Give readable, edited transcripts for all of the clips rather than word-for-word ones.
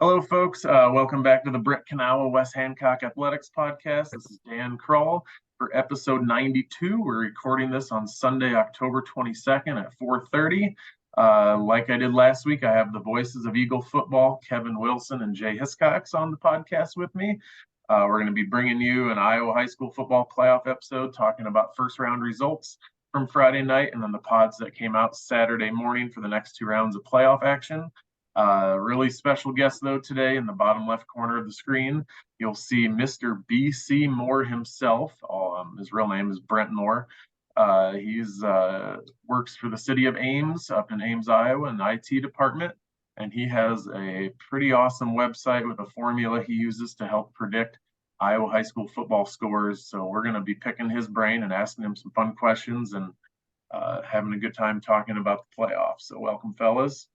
Hello, folks. Welcome back to the Britt Kanawha West Hancock Athletics Podcast. This is Dan Kroll for episode 92. We're recording this on Sunday, October 22nd at 4:30. Like I did last week, I have the voices of Eagle football, Kevin Wilson and Jay Hiscox on the podcast with me. We're going to be bringing you an Iowa high school football playoff episode talking about first round results from Friday night and then the pods that came out Saturday morning for the next two rounds of playoff action. Really special guest, though, today in the bottom left corner of the screen. You'll see Mr. BCMoore himself. His real name is Brent Moore. He's works for the city of Ames up in Ames, Iowa, in the IT department. And he has a pretty awesome website with a formula he uses to help predict Iowa high school football scores. So we're going to be picking his brain and asking him some fun questions and having a good time talking about the playoffs. So welcome, fellas.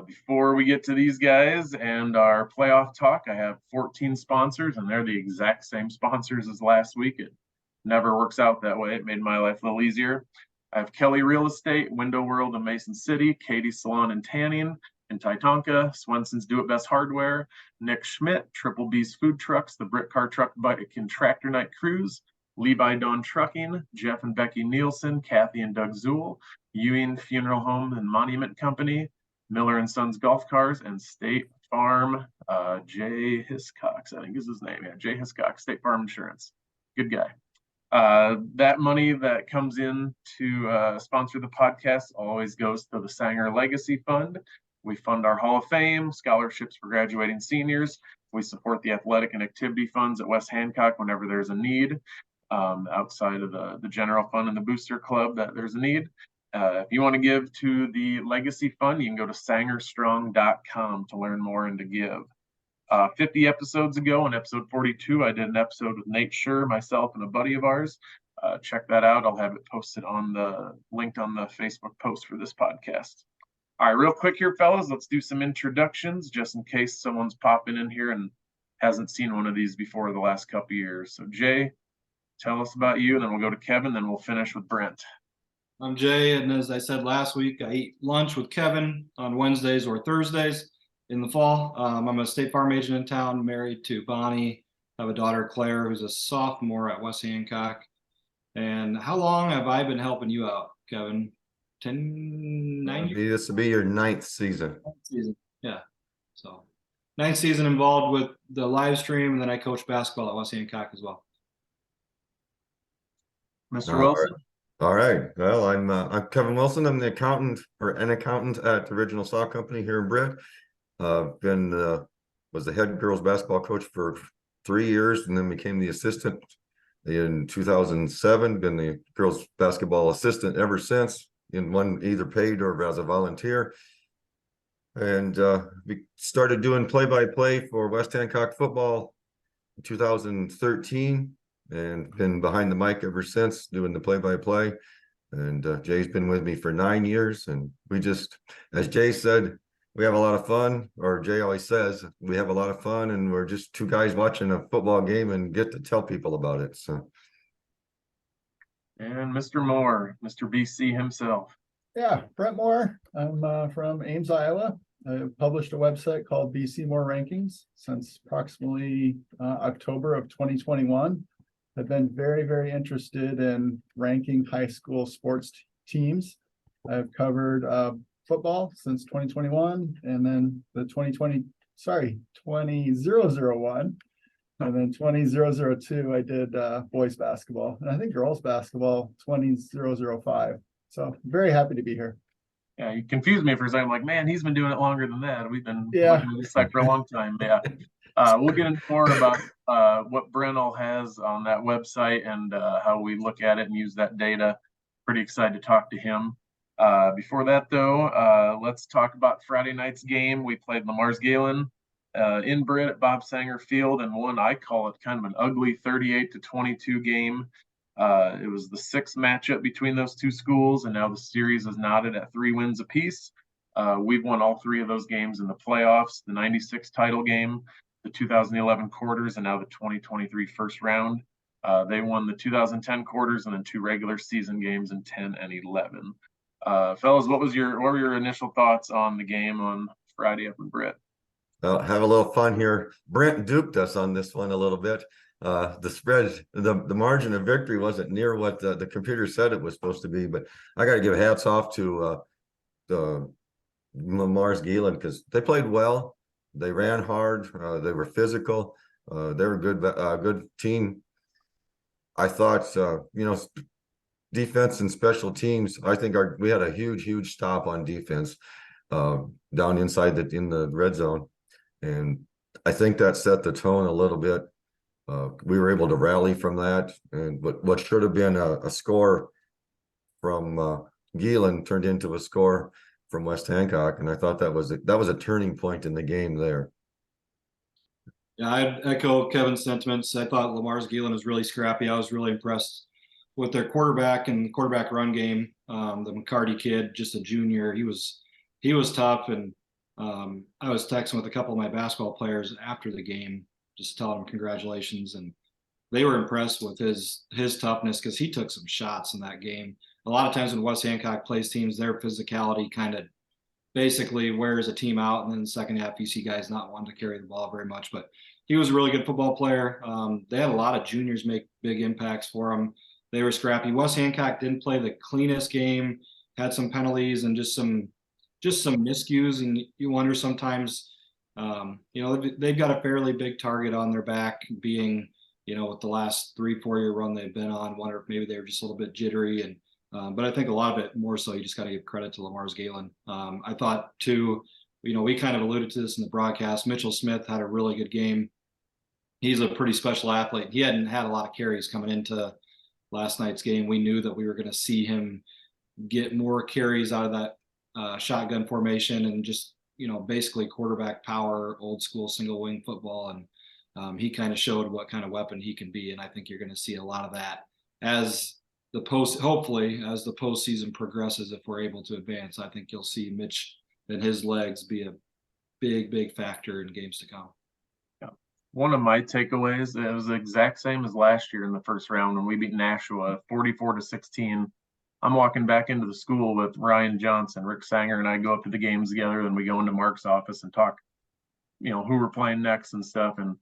Before we get to these guys and our playoff talk, I have 14 sponsors, and they're the exact same sponsors as last week. It never works out that way. It made my life a little easier. I have Kelly Real Estate, Window World in Mason City, Katie Salon and Tanning in Titonka, Swenson's Do It Best Hardware, Nick Schmidt, Triple B's Food Trucks, the Britt Car Truck Bike and Tractor Night Cruise, Levi Dawn Trucking, Jeff and Becky Nielsen, Kathy and Doug Zool, Ewing Funeral Home and Monument Company, Miller and Sons Golf Cars, and State Farm. Jay Hiscox, I think is his name. Yeah, Jay Hiscox, State Farm Insurance. Good guy. That money that comes in to sponsor the podcast always goes to the Sanger Legacy Fund. We fund our Hall of Fame, scholarships for graduating seniors. We support the athletic and activity funds at West Hancock whenever there's a need. Outside of the general fund and the booster club, that there's a need. If you want to give to the Legacy Fund, you can go to sangerstrong.com to learn more and to give. 50 episodes ago, in episode 42, I did an episode with Nate Schreur, myself, and a buddy of ours. Check that out. I'll have it posted linked on the Facebook post for this podcast. All right, real quick here, fellas, let's do some introductions just in case someone's popping in here and hasn't seen one of these before the last couple years. So, Jay, tell us about you, and then we'll go to Kevin, then we'll finish with Brent. I'm Jay, and as I said last week, I eat lunch with Kevin on Wednesdays or Thursdays in the fall. I'm a State Farm agent in town, married to Bonnie. I have a daughter, Claire, who's a sophomore at West Hancock. And how long have I been helping you out, Kevin? 9 years? This will be your ninth season. Yeah. So 9th season involved with the live stream, and then I coach basketball at West Hancock as well. Mr. Wilson? All right. Well, I'm Kevin Wilson. I'm an accountant at the Original Saw Company here in Britt. Was the head girls basketball coach for 3 years, and then became the assistant in 2007. Been the girls basketball assistant ever since, in one either paid or as a volunteer. And we started doing play-by-play for West Hancock football in 2013. And been behind the mic ever since, doing the play-by-play. And Jay's been with me for 9 years. And we just, as Jay said, we have a lot of fun, or Jay always says, we have a lot of fun, and we're just two guys watching a football game and get to tell people about it. So. And Mr. Moore, Mr. BC himself. Yeah, Brent Moore. I'm from Ames, Iowa. I've published a website called BCMoore Rankings since approximately October of 2021. I've been very, very interested in ranking high school sports teams. I've covered football since 2021, and then the 2001, and then 2002, I did boys basketball, and I think girls basketball 2005. So very happy to be here. Yeah, you confused me for a second. I'm like, man, he's been doing it longer than that. We've been looking at this site for a long time. Yeah. We'll get into more about what Brent all has on that website and how we look at it and use that data. Pretty excited to talk to him. Before that, though, let's talk about Friday night's game. We played Lamar's Galen in Britt at Bob Sanger Field, and won. I call it kind of an ugly 38-22 game. It was the sixth matchup between those two schools, and now the series is knotted at 3 wins apiece. We've won all 3 of those games in the playoffs, the 96 title game, the 2011 quarters, and now the 2023 first round. They won the 2010 quarters and then 2 regular season games in 10 and 11. Fellas, what were your initial thoughts on the game on Friday up in Britt? Have a little fun here. Brent duped us on this one a little bit. The spread, the margin of victory wasn't near what the computer said it was supposed to be, but I got to give hats off to the Mars Geelan because they played well. They ran hard. They were physical. They were a good team. I thought, defense and special teams. I think we had a huge stop on defense down inside in the red zone, and I think that set the tone a little bit. We were able to rally from that, and what should have been a score from Geelan turned into a score from West Hancock, and I thought that was a turning point in the game there. Yeah, I'd echo Kevin's sentiments. I thought Lamar's Geelan was really scrappy. I was really impressed with their quarterback and quarterback run game. The McCarty kid, just a junior, he was tough. And I was texting with a couple of my basketball players after the game, just telling them congratulations, and they were impressed with his toughness because he took some shots in that game. A lot of times when West Hancock plays teams, their physicality kind of basically wears a team out, and then in the second half you see guys not wanting to carry the ball very much. But he was a really good football player. They had a lot of juniors make big impacts for him. They were scrappy. West Hancock didn't play the cleanest game, had some penalties and just some miscues, and you wonder sometimes, they've got a fairly big target on their back, being, with the last 3-4 year run they've been on. Wonder if maybe they were just a little bit jittery, and but I think a lot of it more so you just got to give credit to Lamar's Geelan. I thought too, we kind of alluded to this in the broadcast. Mitchell Smith had a really good game. He's a pretty special athlete. He hadn't had a lot of carries coming into last night's game. We knew that we were going to see him get more carries out of that shotgun formation and just, basically quarterback power, old school single wing football. And he kind of showed what kind of weapon he can be. And I think you're going to see a lot of that hopefully as the postseason progresses. If we're able to advance, I think you'll see Mitch and his legs be a big factor in games to come. Yeah. One of my takeaways, it was the exact same as last year in the first round when we beat Nashua 44-16. I'm walking back into the school with Ryan Johnson, Rick Sanger, and I go up to the games together. Then we go into Mark's office and talk, who we're playing next and stuff. And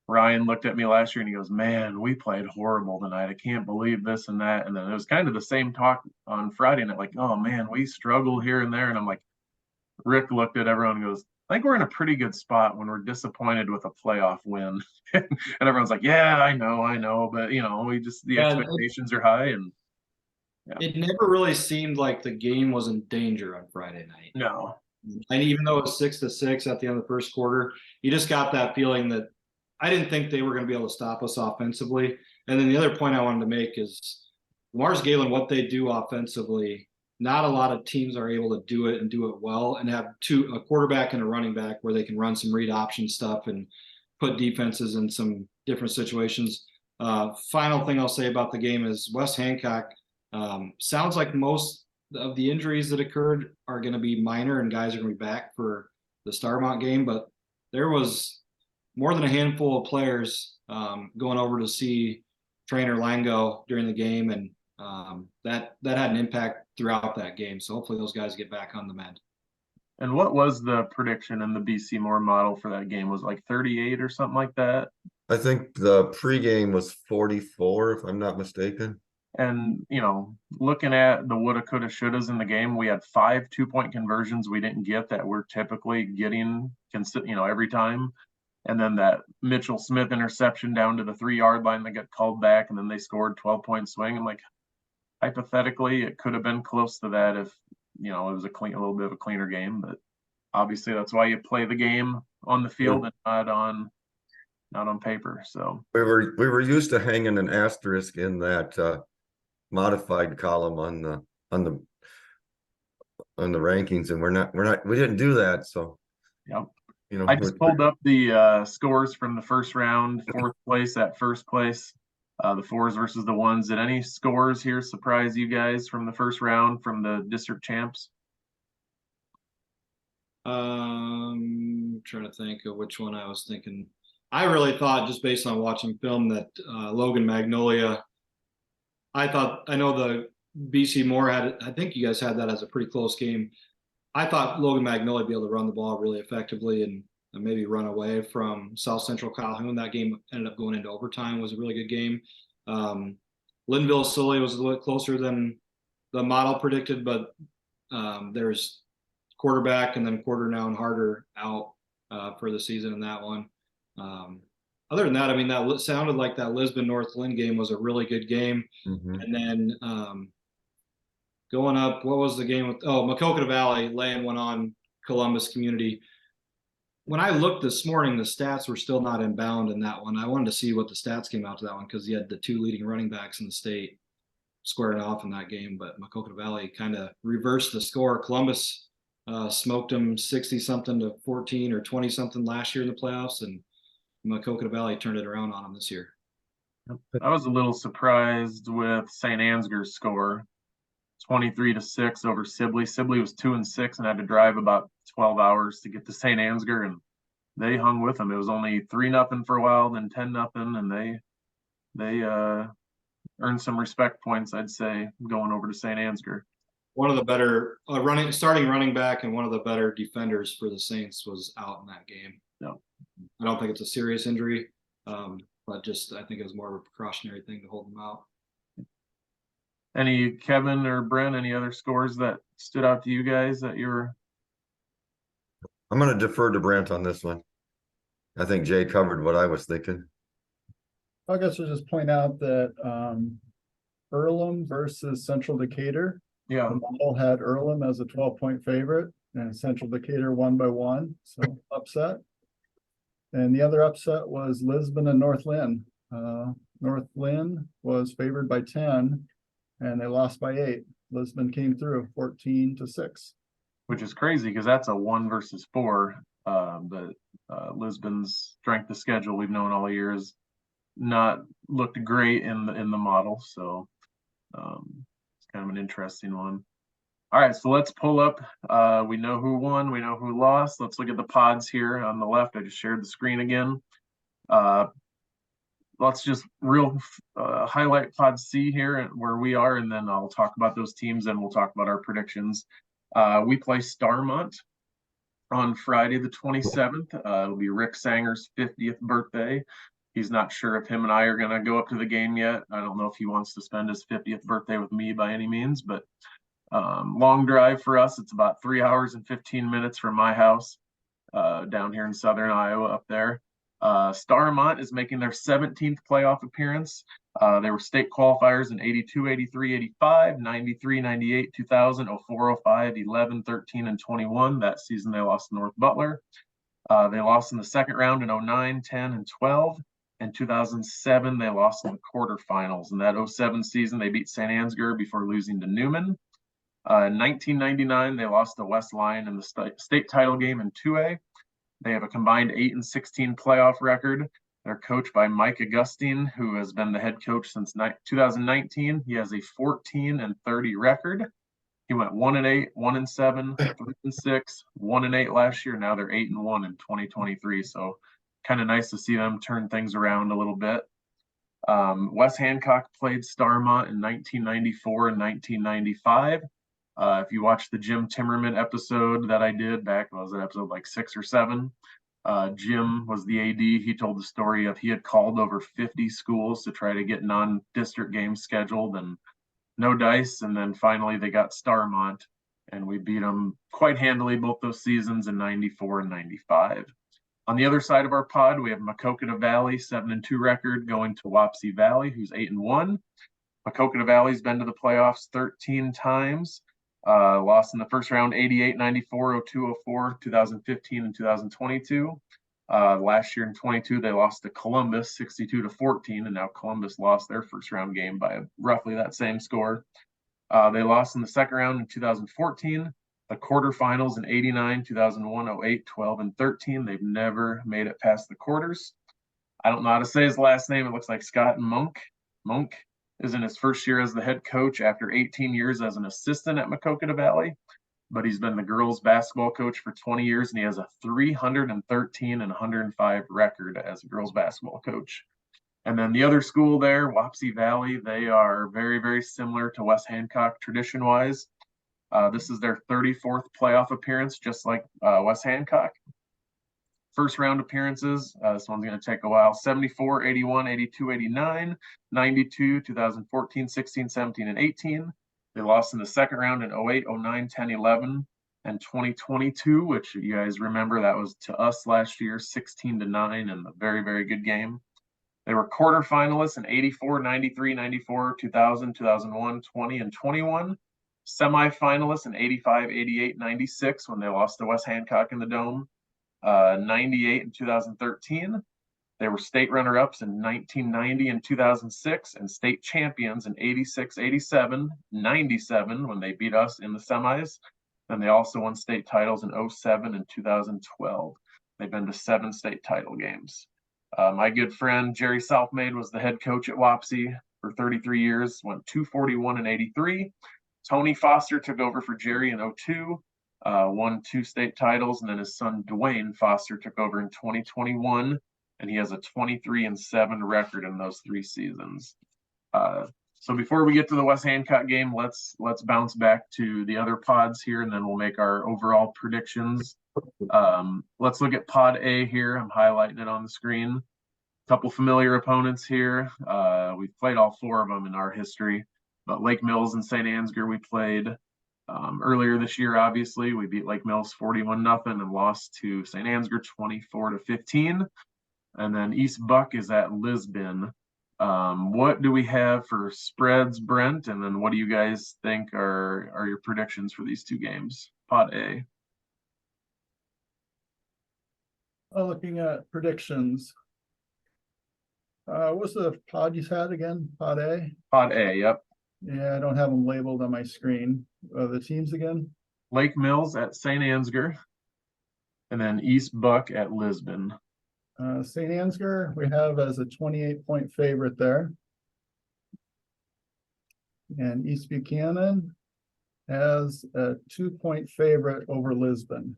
Ryan looked at me last year and he goes, "Man, we played horrible tonight. I can't believe this and that." And then it was kind of the same talk on Friday night, like, "Oh man, we struggle here and there." And I'm like, Rick looked at everyone and goes, "I think we're in a pretty good spot when we're disappointed with a playoff win." And everyone's like, "Yeah, I know. But the expectations are high." And it never really seemed like the game was in danger on Friday night. No. And even though it was 6-6 at the end of the first quarter, you just got that feeling that I didn't think they were going to be able to stop us offensively. And then the other point I wanted to make is Mars Geelan, what they do offensively, not a lot of teams are able to do it and do it well and have a quarterback and a running back where they can run some read option stuff and put defenses in some different situations. Final thing I'll say about the game is West Hancock sounds like most of the injuries that occurred are going to be minor and guys are going to be back for the Starmont game, but there was more than a handful of players going over to see trainer Lango during the game, and that had an impact throughout that game. So hopefully those guys get back on the mend. And what was the prediction in the BCMoore model for that game? Was it like 38 or something like that? I think the pregame was 44, if I'm not mistaken. And, looking at the woulda, coulda, shouldas in the game, we had 5 2-point conversions we didn't get that we're typically getting, every time. And then that Mitchell Smith interception down to the 3-yard line that got called back, and then they scored 12-point swing. I'm like, hypothetically, it could have been close to that if, it was a little bit of a cleaner game. But obviously, that's why you play the game on the field and not on paper. So we were used to hanging an asterisk in that modified column on the rankings, and we didn't do that. So yep. I just pulled up the scores from the first round. 4th place at first place, the 4s versus the 1s. Did any scores here surprise you guys from the first round from the district champs? Trying to think of which one I was thinking. I really thought, just based on watching film, that Logan Magnolia, I know the BCMoore had it. I think you guys had that as a pretty close game. I thought Logan Magnolia would be able to run the ball really effectively, and and maybe run away from South Central Calhoun. That game ended up going into overtime. It was a really good game. Linville Sully was a little bit closer than the model predicted, but there's quarterback and then quarter now and Harder out for the season in that one. Other than that, I mean, that sounded like that Lisbon North Lynn game was a really good game. Mhm. And then going up, what was the game with? Oh, Maquoketa Valley laying one on Columbus Community. When I looked this morning, the stats were still not inbound in that one. I wanted to see what the stats came out to that one because you had the 2 leading running backs in the state squaring off in that game. But Maquoketa Valley kind of reversed the score. Columbus smoked them 60-something to 14 or 20-something last year in the playoffs, and Maquoketa Valley turned it around on them this year. I was a little surprised with St. Ansgar's score, 23-6 over Sibley. Sibley was 2-6 and had to drive about 12 hours to get to St. Ansgar, and they hung with them. It was only 3-0 for a while, then 10-0, and they earned some respect points, I'd say, going over to St. Ansgar. One of the better starting running back and one of the better defenders for the Saints was out in that game. No. I don't think it's a serious injury, but just I think it was more of a precautionary thing to hold them out. Any Kevin or Brent, any other scores that stood out to you guys that you were? I'm going to defer to Brent on this one. I think Jay covered what I was thinking. I guess I'll just point out that Earlham versus Central Decatur. Yeah, The model had Earlham as a 12-point favorite, and Central Decatur won by 1, so upset. And the other upset was Lisbon and North Lynn. North Lynn was favored by 10, and they lost by 8. Lisbon came through 14-6. which is crazy because that's a 1 versus 4. But Lisbon's strength of schedule we've known all year has not looked great in the model, so it's kind of an interesting one. All right, so let's pull up. We know who won, we know who lost. Let's look at the pods here on the left. I just shared the screen again. Let's just highlight pod C here and where we are, and then I'll talk about those teams and we'll talk about our predictions. We play Starmont on Friday the 27th. It'll be Rick Sanger's 50th birthday. He's not sure if him and I are going to go up to the game yet. I don't know if he wants to spend his 50th birthday with me by any means, but long drive for us. It's about 3 hours and 15 minutes from my house down here in southern Iowa up there. Starmont is making their 17th playoff appearance. They were state qualifiers in 82, 83, 85, 93, 98, 2000, 04, 05, 11, 13, and 21. That season they lost to North Butler. They lost in the second round in 09, 10, and 12. In 2007, they lost in the quarterfinals. In that 07 season, they beat St. Ansgar before losing to Newman. In 1999, they lost to West Lyon in the state title game in 2A. They have a combined 8-16 playoff record. They're coached by Mike Augustine, who has been the head coach since 2019. He has a 14-30 record. He went 1-8, 1-7, 3-6, 1-8 last year. Now they're 8-1 in 2023. So kind of nice to see them turn things around a little bit. West Hancock played Starmont in 1994 and 1995. If you watch the Jim Timmerman episode that I did back, was it episode like 6 or 7? Jim was the AD. He told the story of he had called over 50 schools to try to get non-district games scheduled and no dice. And then finally they got Starmont and we beat them quite handily both those seasons in 94 and 95. On the other side of our pod, we have Maquoketa Valley, 7-2 record, going to Wapsie Valley, who's 8-1. Maquoketa Valley's been to the playoffs 13 times. Lost in the first round 88, 94, 02, 04, 2015, and 2022. Last year in 22, they lost to Columbus 62-14, and now Columbus lost their first round game by roughly that same score. They lost in the second round in 2014, the quarterfinals in 89, 2001, 08, 12, and 13. They've never made it past the quarters. I don't know how to say his last name. It looks like Scott Monk. Monk is in his first year as the head coach after 18 years as an assistant at Maquoketa Valley, but he's been the girls basketball coach for 20 years, and he has a 313 and 105 record as a girls basketball coach. And then the other school there, Wapsie Valley, they are very, very similar to West Hancock tradition-wise. This is their 34th playoff appearance, just like West Hancock. first round appearances. This one's going to take a while. 74, 81, 82, 89, 92, 2014, 16, 17, and 18. They lost in the second round in 08, 09, 10, 11, and 2022, which you guys remember, that was to us last year, 16-9, and a very, very good game. They were quarterfinalists in 84, 93, 94, 2000, 2001, 20, and 21. Semifinalists in 85, 88, 96 when they lost to West Hancock in the Dome. 98 and 2013. They were state runner-ups in 1990 and 2006 and state champions in 86, 87, 97 when they beat us in the semis. And they also won state titles in 07 and 2012. They've been to 7 state title games. My good friend Jerry Southmaid was the head coach at Wapsie for 33 years, went 241 and 83. Tony Foster took over for Jerry in 02. Won 2 state titles, and then his son Dwayne Foster took over in 2021, and he has a 23-7 record in those 3 seasons. So before we get to the West Hancock game, let's bounce back to the other pods here, and then we'll make our overall predictions. Let's look at Pod A here. I'm highlighting it on the screen. A couple familiar opponents here. We've played all 4 of them in our history, but Lake Mills and St. Ansgar we played. Earlier this year, obviously, we beat Lake Mills 41-0 and lost to St. Ansgar 24-15. And then East Buck is at Lisbon. What do we have for spreads, Brent? And then what do you guys think are your predictions for these 2 games? Pod A. Looking at predictions. What's the pod you had again? Pod A? Pod A, yep. Yeah, I don't have them labeled on my screen. The teams again? Lake Mills at St. Ansgar, and then East Buck at Lisbon. St. Ansgar, we have as a 28-point favorite there. And East Buchanan has a 2-point favorite over Lisbon.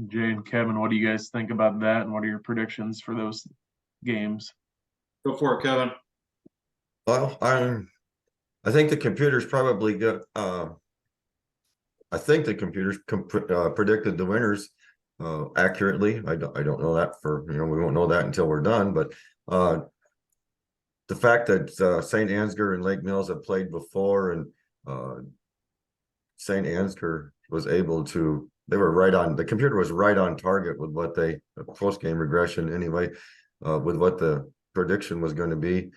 Jay and Kevin, what do you guys think about that, and what are your predictions for those games? Go for it, Kevin. Well, I think the computer's probably good. I think the computers predicted the winners accurately. I don't know that we won't know that until we're done. But the fact that St. Ansgar and Lake Mills have played before, and St. Ansgar was able to, the computer was right on target with what post game regression anyway, with what the prediction was going to be.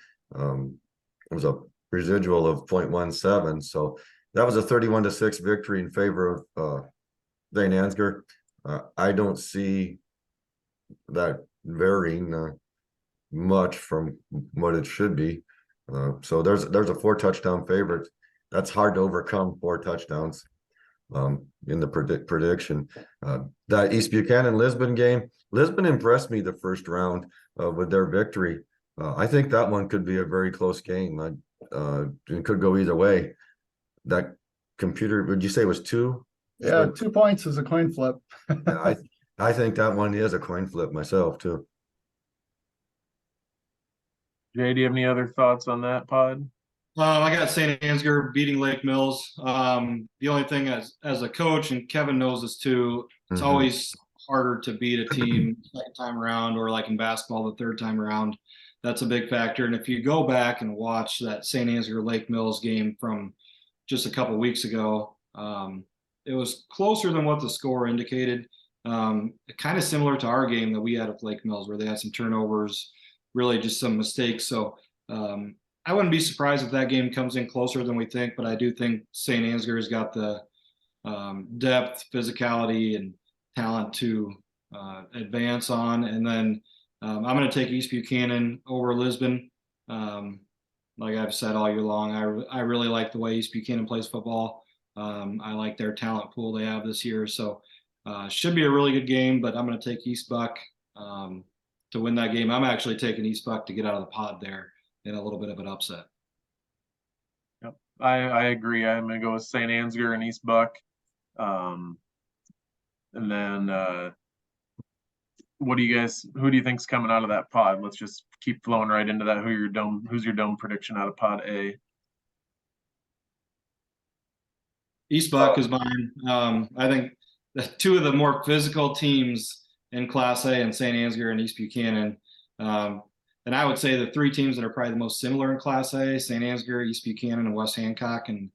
It was a residual of 0.17, so that was a 31-6 victory in favor of St. Ansgar. I don't see that varying much from what it should be. So there's a 4 touchdown favorite. That's hard to overcome, 4 touchdowns in the prediction. That East Buchanan Lisbon game, Lisbon impressed me the first round with their victory. I think that one could be a very close game. It could go either way. That computer, would you say it was 2? Yeah, 2 points is a coin flip. Yeah, I think that one is a coin flip myself too. Jay, do you have any other thoughts on that pod? I got St. Ansgar beating Lake Mills. The only thing as a coach, and Kevin knows this too, it's always harder to beat a team second time around, or like in basketball, the 3rd time around. That's a big factor. And if you go back and watch that St. Ansgar Lake Mills game from just a couple weeks ago, it was closer than what the score indicated. Kind of similar to our game that we had with Lake Mills, where they had some turnovers, really just some mistakes. So I wouldn't be surprised if that game comes in closer than we think, but I do think St. Ansgar has got the depth, physicality, and talent to advance on. And then I'm going to take East Buchanan over Lisbon. Like I've said all year long, I really like the way East Buchanan plays football. I like their talent pool they have this year. So should be a really good game, but I'm going to take East Buck to win that game. I'm actually taking East Buck to get out of the pod there in a little bit of an upset. Yep, I agree. I'm going to go with St. Ansgar and East Buck. And then who do you think's coming out of that pod? Let's just keep flowing right into that. Who's your dome prediction out of pod A? East Buck is mine. I think two of the more physical teams in Class A in St. Ansgar and East Buchanan. And I would say the three teams that are probably the most similar in Class A, St. Ansgar, East Buchanan, and West Hancock, and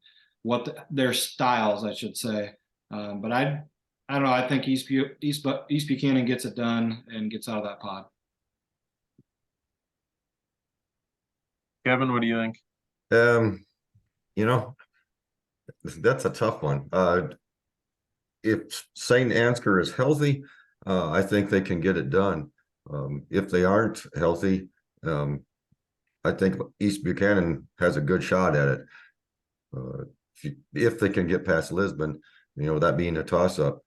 their styles, I should say. But I don't know. I think East Buchanan gets it done and gets out of that pod. Kevin, what do you think? You know, that's a tough one. If St. Ansgar is healthy, I think they can get it done. If they aren't healthy, I think East Buchanan has a good shot at it. If they can get past Lisbon, that being a toss-up.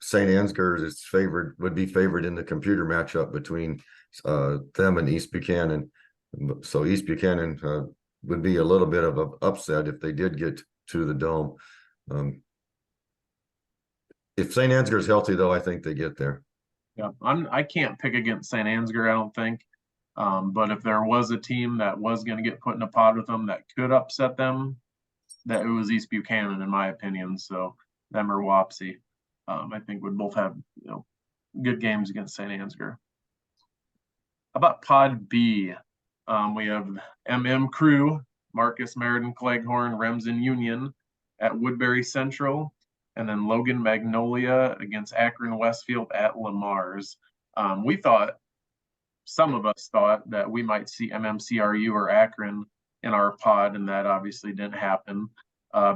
St. Ansgar would be favored in the computer matchup between them and East Buchanan. So East Buchanan would be a little bit of an upset if they did get to the dome. If St. Ansgar is healthy, though, I think they get there. Yeah, I can't pick against St. Ansgar, I don't think. But if there was a team that was going to get put in a pod with them that could upset them, that it was East Buchanan, in my opinion. So them or Wapsie, I think would both have good games against St. Ansgar. How about Pod B? We have Crew, Marcus, Meriden, Cleghorn, Remsen, Union at Woodbury Central, and then Logan Magnolia against Akron Westfield at Lamar's. Some of us thought that we might see MMCRU or Akron in our pod, and that obviously didn't happen.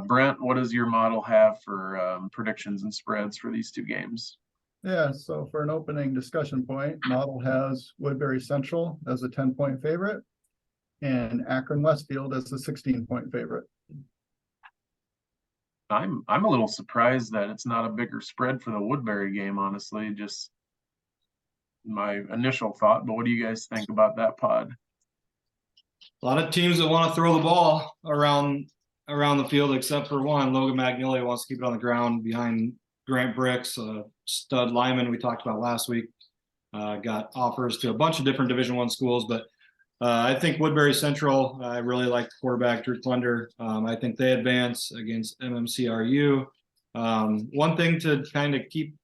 Brent, what does your model have for predictions and spreads for these two games? Yeah, so for an opening discussion point, model has Woodbury Central as a 10-point favorite and Akron Westfield as a 16-point favorite. I'm a little surprised that it's not a bigger spread for the Woodbury game, honestly. Just my initial thought, but what do you guys think about that pod? A lot of teams that want to throw the ball around the field, except for one. Logan Magnolia wants to keep it on the ground behind Grant Bricks, stud lineman we talked about last week. Got offers to a bunch of different Division I schools, but I think Woodbury Central, I really like the quarterback, Drew Klunder. I think they advance against MMCRU. One thing to kind of keep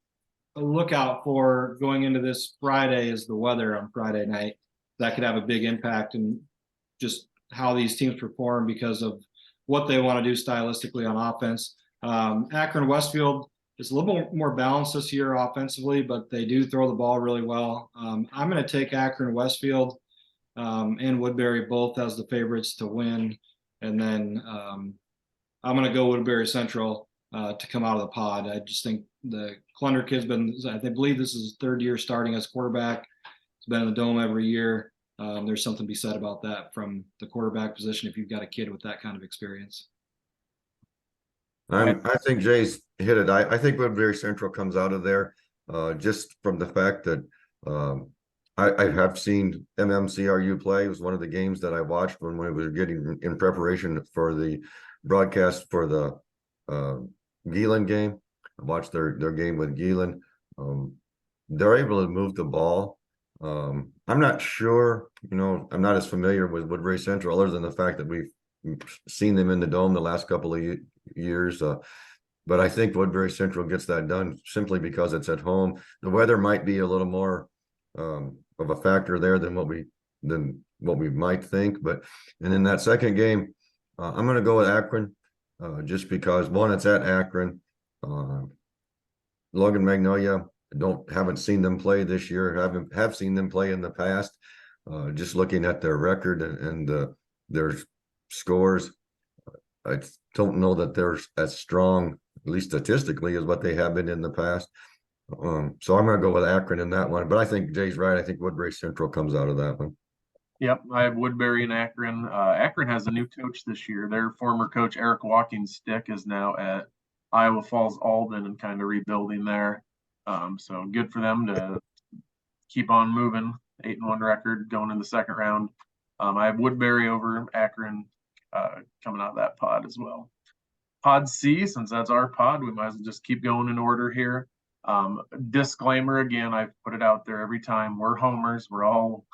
a lookout for going into this Friday is the weather on Friday night. That could have a big impact in just how these teams perform because of what they want to do stylistically on offense. Akron Westfield is a little more balanced this year offensively, but they do throw the ball really well. I'm going to take Akron Westfield and Woodbury both as the favorites to win. And then I'm going to go Woodbury Central to come out of the pod. I just think the Klunder kid's I believe this is his third year starting as quarterback. He's been in the dome every year. There's something to be said about that from the quarterback position if you've got a kid with that kind of experience. I think Jay's hit it. I think Woodbury Central comes out of there just from the fact that I have seen MMCRU play. It was one of the games that I watched when we were getting in preparation for the broadcast for the Geelan game. I watched their game with Geelan. They're able to move the ball. I'm not sure, I'm not as familiar with Woodbury Central other than the fact that we've seen them in the dome the last couple of years. But I think Woodbury Central gets that done simply because it's at home. The weather might be a little more of a factor there than what we might think. And in that second game, I'm going to go with Akron just because one, it's at Akron. Logan Magnolia, haven't seen them play this year. Have seen them play in the past. Just looking at their record and their scores, I don't know that they're as strong, at least statistically, as what they have been in the past. So I'm going to go with Akron in that one. But I think Jay's right. I think Woodbury Central comes out of that one. Yep, I have Woodbury and Akron. Akron has a new coach this year. Their former coach, Eric Walking's stick, is now at Iowa Falls Alden and kind of rebuilding there. So good for them to keep on moving. 8-1 record going in the second round. I have Woodbury over Akron coming out of that pod as well. Pod C, since that's our pod, we might as well just keep going in order here. Disclaimer again, I've put it out there every time. We're homers. We're all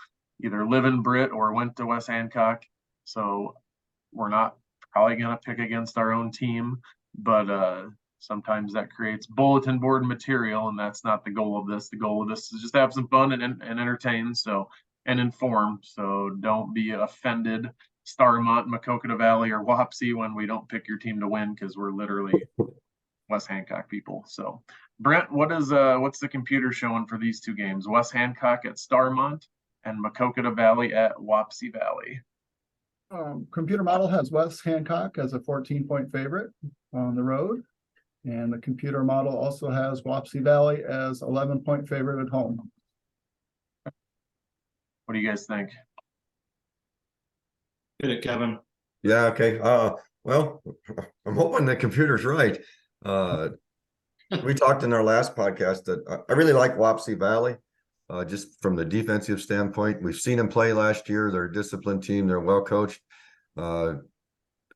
either live in Britt or went to West Hancock. So we're not probably going to pick against our own team. But sometimes that creates bulletin board material, and that's not the goal of this. The goal of this is just to have some fun and entertain, so, and inform. So don't be offended, Starmont, Maquoketa Valley, or Wapsie, when we don't pick your team to win, because we're literally West Hancock people. So Brent, what's the computer showing for these two games? West Hancock at Starmont and Maquoketa Valley at Wapsie Valley. Computer model has West Hancock as a 14-point favorite on the road. And the computer model also has Wapsie Valley as 11-point favorite at home. What do you guys think? Hit it, Kevin. Yeah, okay. Well, I'm hoping the computer's right. We talked in our last podcast that I really like Wapsie Valley. Just from the defensive standpoint, we've seen them play last year. They're a disciplined team. They're well coached. I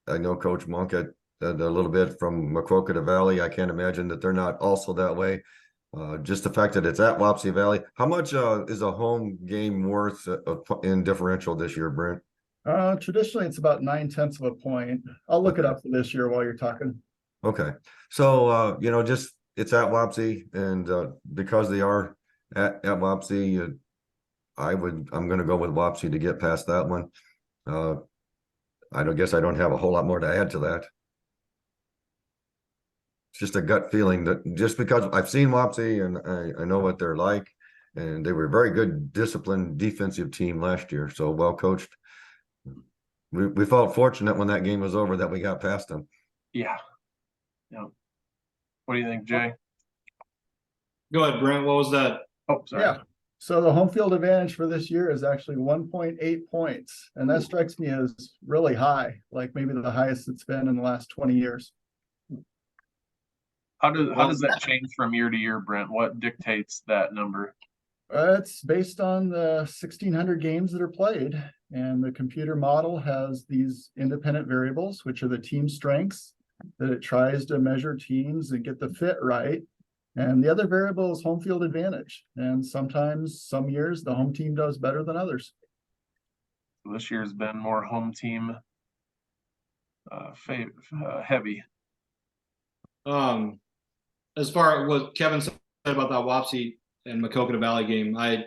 know Coach Monk had a little bit from Maquoketa Valley. I can't imagine that they're not also that way. Just the fact that it's at Wapsie Valley. How much is a home game worth in differential this year, Brent? Traditionally, it's about 9/10 of a point. I'll look it up for this year while you're talking. Okay. So, just it's at Wapsie, and because they are at Wapsie, I'm going to go with Wapsie to get past that one. I don't have a whole lot more to add to that. It's just a gut feeling that just because I've seen Wapsie and I know what they're like, and they were a very good, disciplined defensive team last year. So well coached. We felt fortunate when that game was over that we got past them. Yeah. What do you think, Jay? Go ahead, Brent. What was that? Oh, sorry. Yeah. So the home field advantage for this year is actually 1.8 points. And that strikes me as really high, like maybe the highest it's been in the last 20 years. How does that change from year to year, Brent? What dictates that number? It's based on the 1,600 games that are played. And the computer model has these independent variables, which are the team strengths, that it tries to measure teams and get the fit right. And the other variable is home field advantage. And sometimes, some years, the home team does better than others. This year's been more home team heavy. As far as what Kevin said about that Wapsie and Maquoketa Valley game, I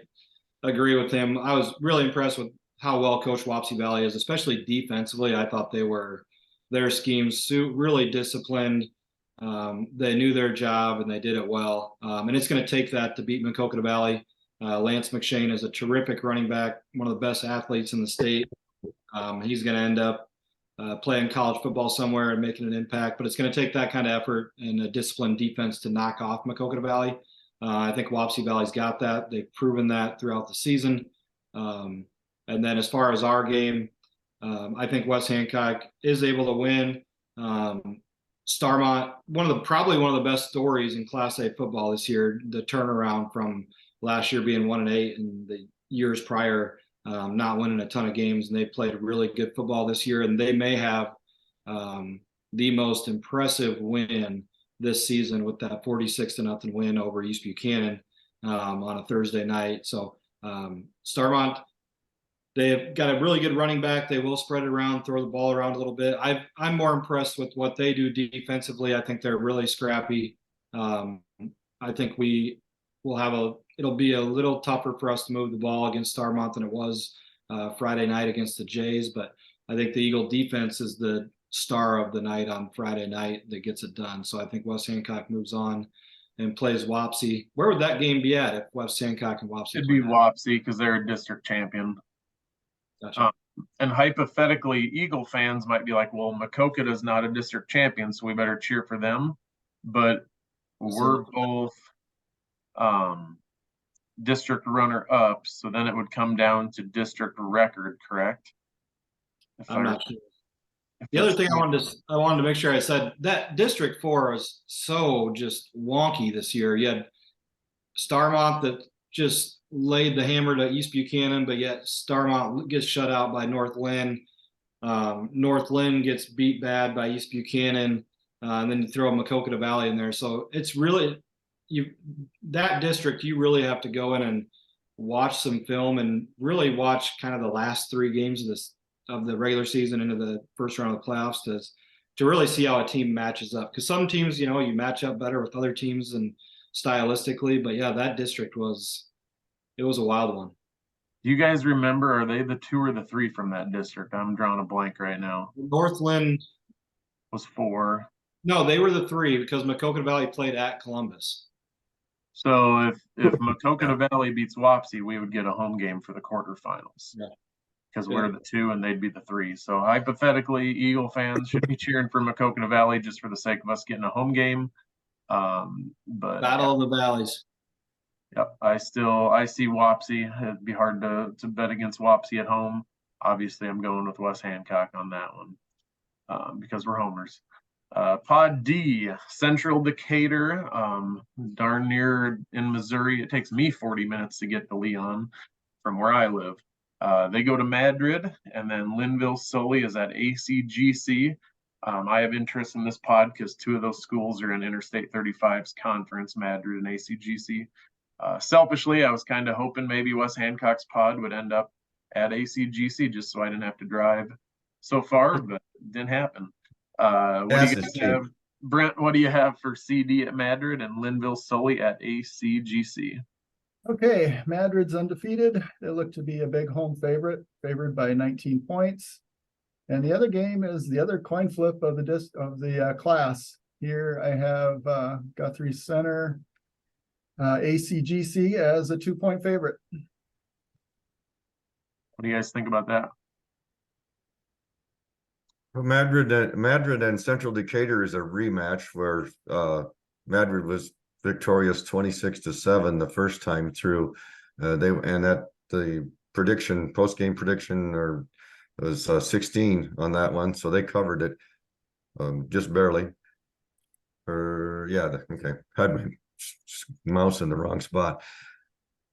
agree with him. I was really impressed with how well coached Wapsie Valley is, especially defensively. I thought their schemes really disciplined. They knew their job and they did it well. And it's going to take that to beat Maquoketa Valley. Lance McShane is a terrific running back, one of the best athletes in the state. He's going to end up playing college football somewhere and making an impact, but it's going to take that kind of effort and a disciplined defense to knock off Maquoketa Valley. I think Wapsie Valley's got that. They've proven that throughout the season. And then as far as our game, I think West Hancock is able to win. Starmont, probably one of the best stories in Class A football this year, the turnaround from last year being 1-8 and the years prior not winning a ton of games, and they played really good football this year, and they may have the most impressive win this season with that 46-0 win over East Buchanan on a Thursday night. So Starmont, they've got a really good running back. They will spread it around, throw the ball around a little bit. I'm more impressed with what they do defensively. I think they're really scrappy. I think it'll be a little tougher for us to move the ball against Starmont than it was Friday night against the Jays. But I think the Eagle defense is the star of the night on Friday night that gets it done. So I think West Hancock moves on and plays Wapsie. Where would that game be at if West Hancock and Wapsie? It'd be Wapsie because they're a district champion. Gotcha. And hypothetically, Eagle fans might be like, well, Maquoketa is not a district champion, so we better cheer for them. But we're both district runner-up, so then it would come down to district record, correct? I'm not sure. The other thing I wanted to make sure I said, that District 4 is so just wonky this year. You had Starmont that just laid the hammer to East Buchanan, but yet Starmont gets shut out by North Lynn. North Lynn gets beat bad by East Buchanan, and then you throw Maquoketa Valley in there. So it's really that district, you really have to go in and watch some film and really watch kind of the last three games of the regular season into the first round of the playoffs to to really see how a team matches up. Because some teams, you match up better with other teams and stylistically. But yeah, that district was a wild one. Do you guys remember, are they the 2 or the 3 from that district? I'm drawing a blank right now. Northland Was 4. No, they were the 3 because Maquoketa Valley played at Columbus. So if Maquoketa Valley beats Wapsie, we would get a home game for the quarterfinals. Yeah. Because we're the 2 and they'd be the 3. So hypothetically, Eagle fans should be cheering for Maquoketa Valley just for the sake of us getting a home game. But Battle of the Valleys. yep, I see Wapsie. It'd be hard to bet against Wapsie at home. Obviously, I'm going with West Hancock on that one because we're homers. Pod D, Central Decatur, darn near in Missouri. It takes me 40 minutes to get to Leon from where I live. They go to Madrid, and then Linville Sully is at ACGC. I have interest in this pod because 2 of those schools are in Interstate 35's conference, Madrid and ACGC. Selfishly, I was kind of hoping maybe West Hancock's pod would end up at ACGC just so I didn't have to drive so far, but it didn't happen. What do you guys have? Brent, what do you have for CD at Madrid and Linville Sully at ACGC? Okay, Madrid's undefeated. They look to be a big home favorite, favored by 19 points. And the other game is the other coin flip of the class. Here I have Guthrie Center, ACGC as a 2-point favorite. What do you guys think about that? Well, Madrid and Central Decatur is a rematch where Madrid was victorious 26-7 the first time through. The post-game prediction was 16 on that one, so they covered it just barely. Okay, had my mouse in the wrong spot.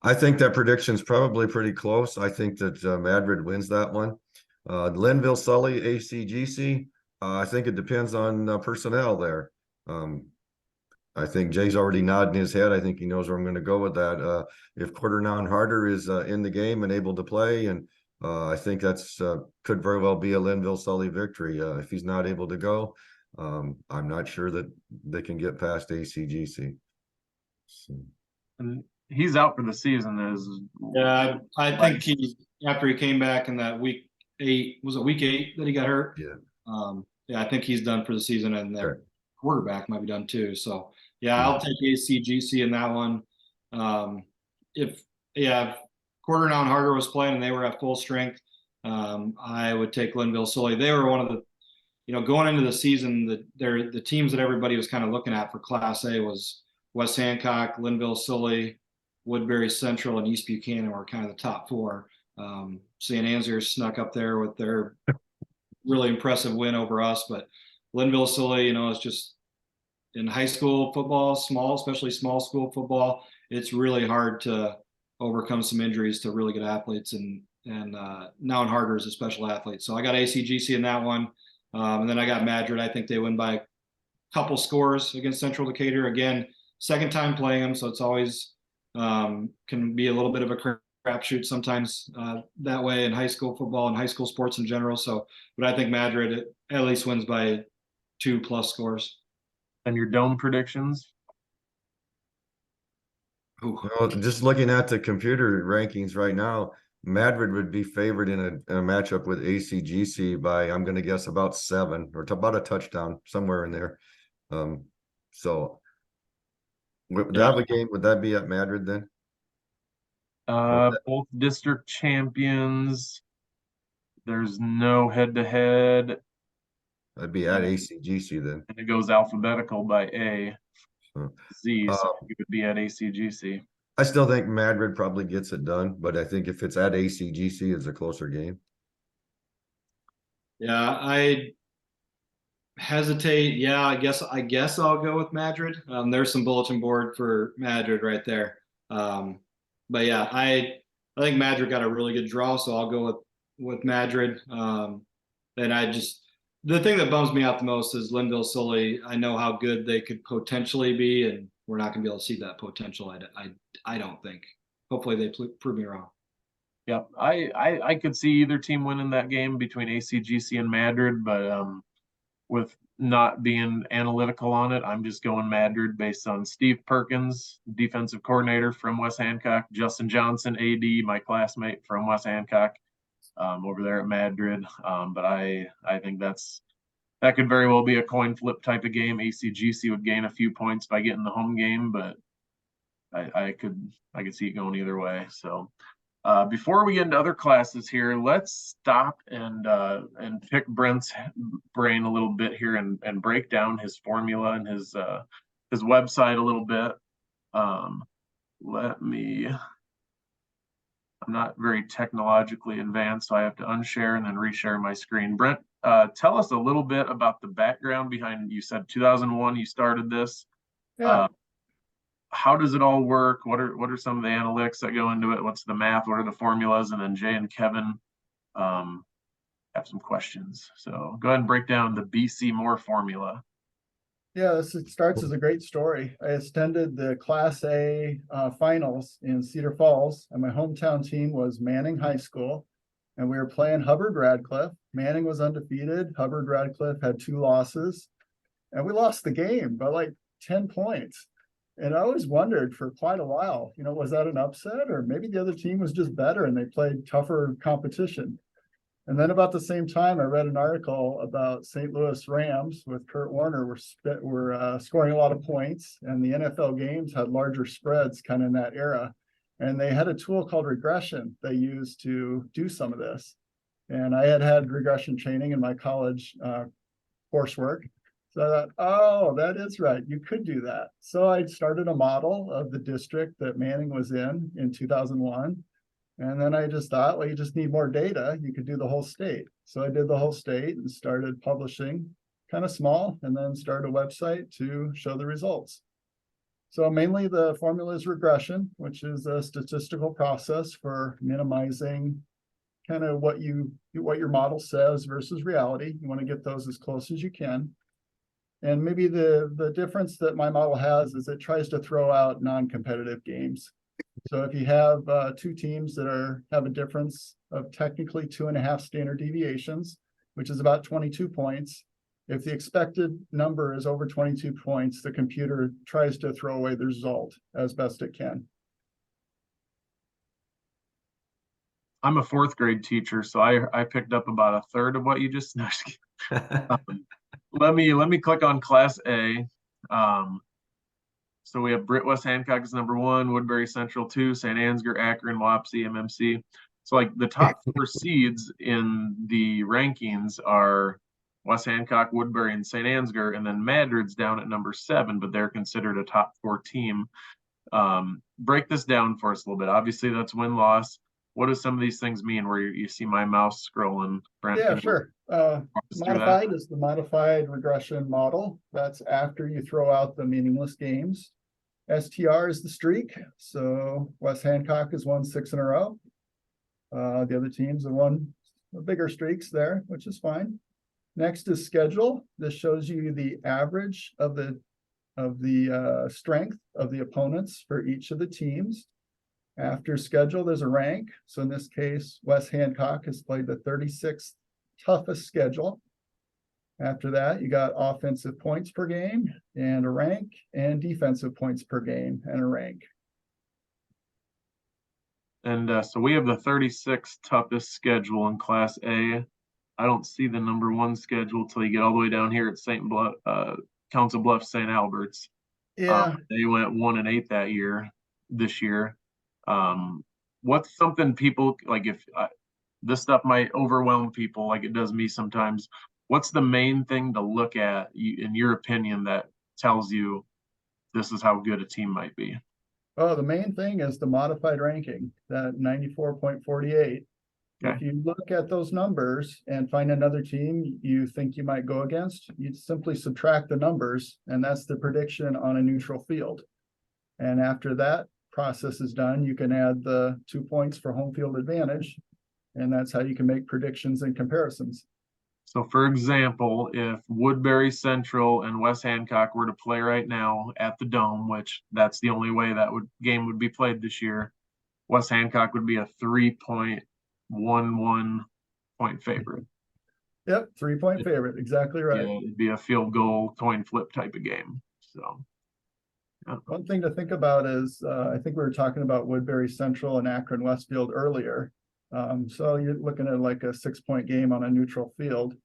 I think that prediction's probably pretty close. I think that Madrid wins that one. Linville Sully ACGC. I think it depends on personnel there. I think Jay's already nodding his head. I think he knows where I'm going to go with that. If Quarternown Harder is in the game and able to play, and I think that's could very well be a Linville Sully victory. If he's not able to go, I'm not sure that they can get past ACGC. So. And he's out for the season. I think after he came back in that week 8, was it week 8 that he got hurt? Yeah. I think he's done for the season, and their quarterback might be done too. So I'll take ACGC in that one. If Quarternown Harder was playing and they were at full strength, I would take Linville Sully. They were one of the, going into the season, the teams that everybody was kind of looking at for Class A was West Hancock, Linville Sully, Woodbury Central, and East Buchanan were kind of the top 4. St. Anzier snuck up there with their really impressive win over us, but Linville Sully, is just in high school football, especially small school football, it's really hard to overcome some injuries to really good athletes, and Noun Harder is a special athlete. So I got ACGC in that one. And then I got Madrid. I think they win by a couple scores against Central Decatur. Again, second time playing them, so it's always can be a little bit of a crapshoot sometimes that way in high school football and high school sports in general. So, but I think Madrid at least wins by 2+ scores. And your dome predictions? Well, just looking at the computer rankings right now, Madrid would be favored in a matchup with ACGC by, I'm going to guess, about 7 or about a touchdown, somewhere in there. So would that have a game? Would that be at Madrid then? Both district champions. There's no head-to-head. That'd be at ACGC then. And it goes alphabetical by A, Z, so it would be at ACGC. I still think Madrid probably gets it done, but I think if it's at ACGC, it's a closer game. Yeah, I hesitate. Yeah, I guess I'll go with Madrid. There's some bulletin board for Madrid right there. But yeah, I think Madrid got a really good draw, so I'll go with Madrid. And the thing that bums me out the most is Linville Sully. I know how good they could potentially be, and we're not going to be able to see that potential. I don't think. Hopefully they prove me wrong. Yeah, I could see either team winning that game between ACGC and Madrid, but with not being analytical on it, I'm just going Madrid based on Steve Perkins, defensive coordinator from West Hancock, Justin Johnson, AD, my classmate from West Hancock, over there at Madrid. But I think that could very well be a coin flip type of game. ACGC would gain a few points by getting the home game, but I could see it going either way. So before we get into other classes here, let's stop and pick Brent's brain a little bit here and break down his formula and his website a little bit. I'm not very technologically advanced, so I have to unshare and then reshare my screen. Brent, tell us a little bit about the background behind, you said 2001 you started this. Yeah. How does it all work? What are some of the analytics that go into it? What's the math? What are the formulas? And then Jay and Kevin have some questions. So go ahead and break down the BCMoore formula. Yeah, it starts as a great story. I attended the Class A finals in Cedar Falls, and my hometown team was Manning High School, and we were playing Hubbard Radcliffe. Manning was undefeated. Hubbard Radcliffe had 2 losses, and we lost the game by like 10 points. And I always wondered for quite a while, was that an upset, or maybe the other team was just better and they played tougher competition? And then about the same time, I read an article about St. Louis Rams with Kurt Warner were scoring a lot of points, and the NFL games had larger spreads kind of in that era. And they had a tool called regression they used to do some of this. And I had regression training in my college coursework. So I thought, oh, that is right. You could do that. So I started a model of the district that Manning was in 2001. And then I just thought, well, you just need more data. You could do the whole state. So I did the whole state and started publishing kind of small, and then started a website to show the results. So mainly the formula is regression, which is a statistical process for minimizing kind of what your model says versus reality. You want to get those as close as you can. And maybe the difference that my model has is it tries to throw out non-competitive games. So if you have 2 teams that have a difference of technically 2.5 standard deviations, which is about 22 points, if the expected number is over 22 points, the computer tries to throw away the result as best it can. I'm a 4th grade teacher, so I picked up about a third of what you just no, let me click on Class A. So we have Britt, West Hancock is number 1, Woodbury Central 2, St. Ansgar, Akron, Wapsie, MMC. So like the top 4 seeds in the rankings are West Hancock, Woodbury, and St. Ansgar, and then Madrid's down at number 7, but they're considered a top 4 team. Break this down for us a little bit. Obviously, that's win-loss. What do some of these things mean where you see my mouse scrolling? Brent, yeah, sure. Modified is the modified regression model. That's after you throw out the meaningless games. STR is the streak. So West Hancock has won 6 in a row. The other teams have won bigger streaks there, which is fine. Next is schedule. This shows you the average of the strength of the opponents for each of the teams. After schedule, there's a rank. So in this case, West Hancock has played the 36th toughest schedule. After that, you got offensive points per game and a rank, and defensive points per game and a rank. And so we have the 36th toughest schedule in Class A. I don't see the number 1 schedule till you get all the way down here at Council Bluffs, St. Albert's. Yeah. They went 1-8 this year. What's something people like, if this stuff might overwhelm people like it does me sometimes, what's the main thing to look at in your opinion that tells you this is how good a team might be? Oh, the main thing is the modified ranking, that 94.48. Okay. If you look at those numbers and find another team you think you might go against, you simply subtract the numbers, and that's the prediction on a neutral field. And after that process is done, you can add the 2 points for home field advantage, and that's how you can make predictions and comparisons. So for example, if Woodbury Central and West Hancock were to play right now at the Dome, which that's the only way that game would be played this year, West Hancock would be a 3.11 point favorite. Yep, 3-point favorite, exactly right. Yeah, it'd be a field goal coin flip type of game. So One thing to think about is, I think we were talking about Woodbury Central and Akron Westfield earlier. So you're looking at like a 6-point game on a neutral field.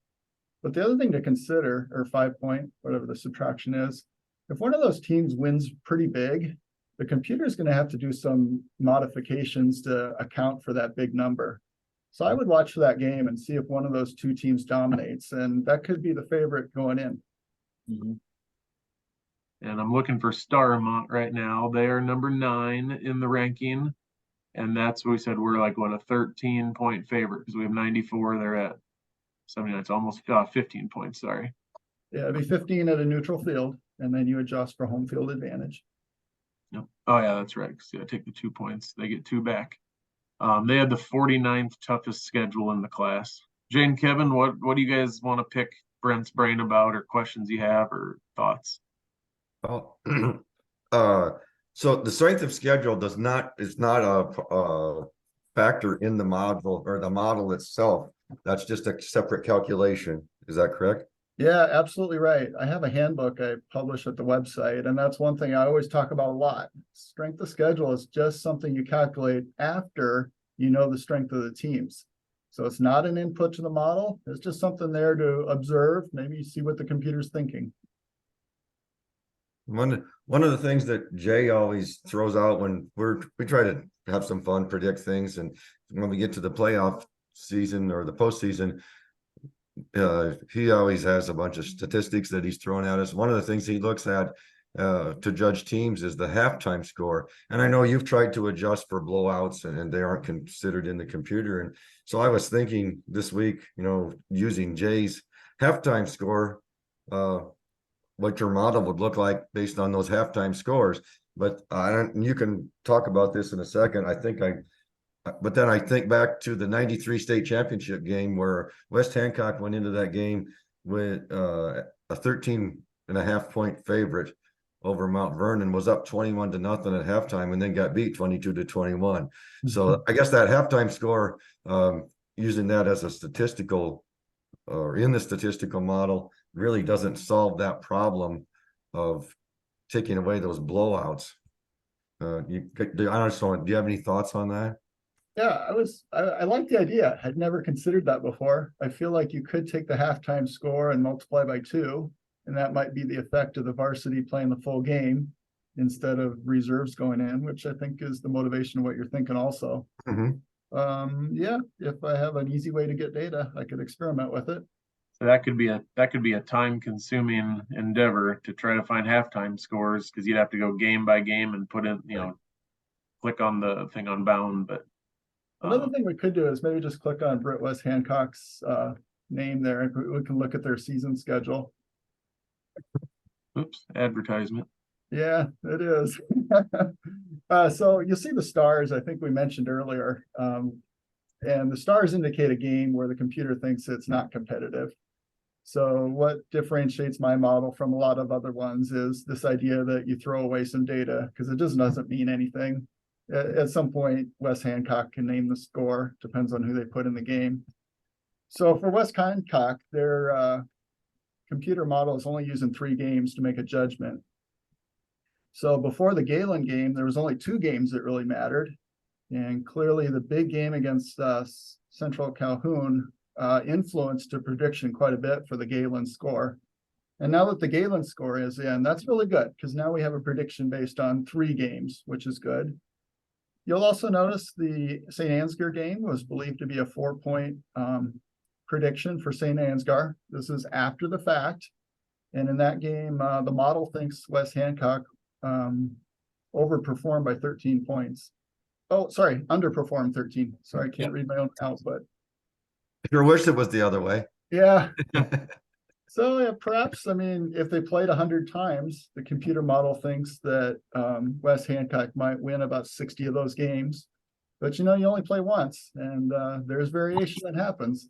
But the other thing to consider, or 5-point, whatever the subtraction is, if one of those teams wins pretty big, the computer is going to have to do some modifications to account for that big number. So I would watch for that game and see if one of those two teams dominates, and that could be the favorite going in. And I'm looking for Starmont right now. They are number 9 in the ranking. And that's what we said we're like, what, a 13-point favorite because we have 94. They're at 79. It's almost 15 points. Sorry. Yeah, it'd be 15 at a neutral field, and then you adjust for home field advantage. Yep. Oh, yeah, that's right. So I take the 2 points. They get 2 back. They had the 49th toughest schedule in the class. Jane, Kevin, what do you guys want to pick Brent's brain about, or questions you have, or thoughts? Oh, so the strength of schedule is not a factor in the model or the model itself. That's just a separate calculation. Is that correct? Yeah, absolutely right. I have a handbook I publish at the website, and that's one thing I always talk about a lot. Strength of schedule is just something you calculate after you know the strength of the teams. So it's not an input to the model. It's just something there to observe, maybe see what the computer's thinking. One of the things that Jay always throws out when we try to have some fun, predict things, and when we get to the playoff season or the postseason, he always has a bunch of statistics that he's throwing at us. One of the things he looks at to judge teams is the halftime score. And I know you've tried to adjust for blowouts and they aren't considered in the computer. And so I was thinking this week, using Jay's halftime score, what your model would look like based on those halftime scores. But you can talk about this in a second. But then I think back to the 93 state championship game where West Hancock went into that game with a 13.5-point favorite over Mount Vernon, was up 21-0 at halftime, and then got beat 22-21. So I guess that halftime score, using that as a statistical or in the statistical model, really doesn't solve that problem of taking away those blowouts. I don't know, do you have any thoughts on that? Yeah, I like the idea. I'd never considered that before. I feel like you could take the halftime score and multiply by 2, and that might be the effect of the varsity playing the full game instead of reserves going in, which I think is the motivation of what you're thinking also. Yeah, if I have an easy way to get data, I could experiment with it. So that could be a time-consuming endeavor to try to find halftime scores, because you'd have to go game by game and put in, click on the thing on Bound. But another thing we could do is maybe just click on Britt West Hancock's name there, and we can look at their season schedule. Oops, advertisement. Yeah, it is. So you'll see the stars, I think we mentioned earlier. And the stars indicate a game where the computer thinks it's not competitive. So what differentiates my model from a lot of other ones is this idea that you throw away some data because it just doesn't mean anything. At some point, West Hancock can name the score, depends on who they put in the game. So for West Hancock, their computer model is only using 3 games to make a judgment. So before the Galen game, there was only 2 games that really mattered. And clearly the big game against Central Calhoun influenced the prediction quite a bit for the Galen score. And now that the Galen score is in, that's really good because now we have a prediction based on 3 games, which is good. You'll also notice the St. Ansgar game was believed to be a 4-point prediction for St. Ansgar. This is after the fact. And in that game, the model thinks West Hancock overperformed by 13 points. Oh, sorry, underperformed 13. Sorry, I can't read my own output. I sure wish it was the other way. Yeah. So yeah, perhaps, if they played 100 times, the computer model thinks that West Hancock might win about 60 of those games. But you only play once, and there's variation that happens.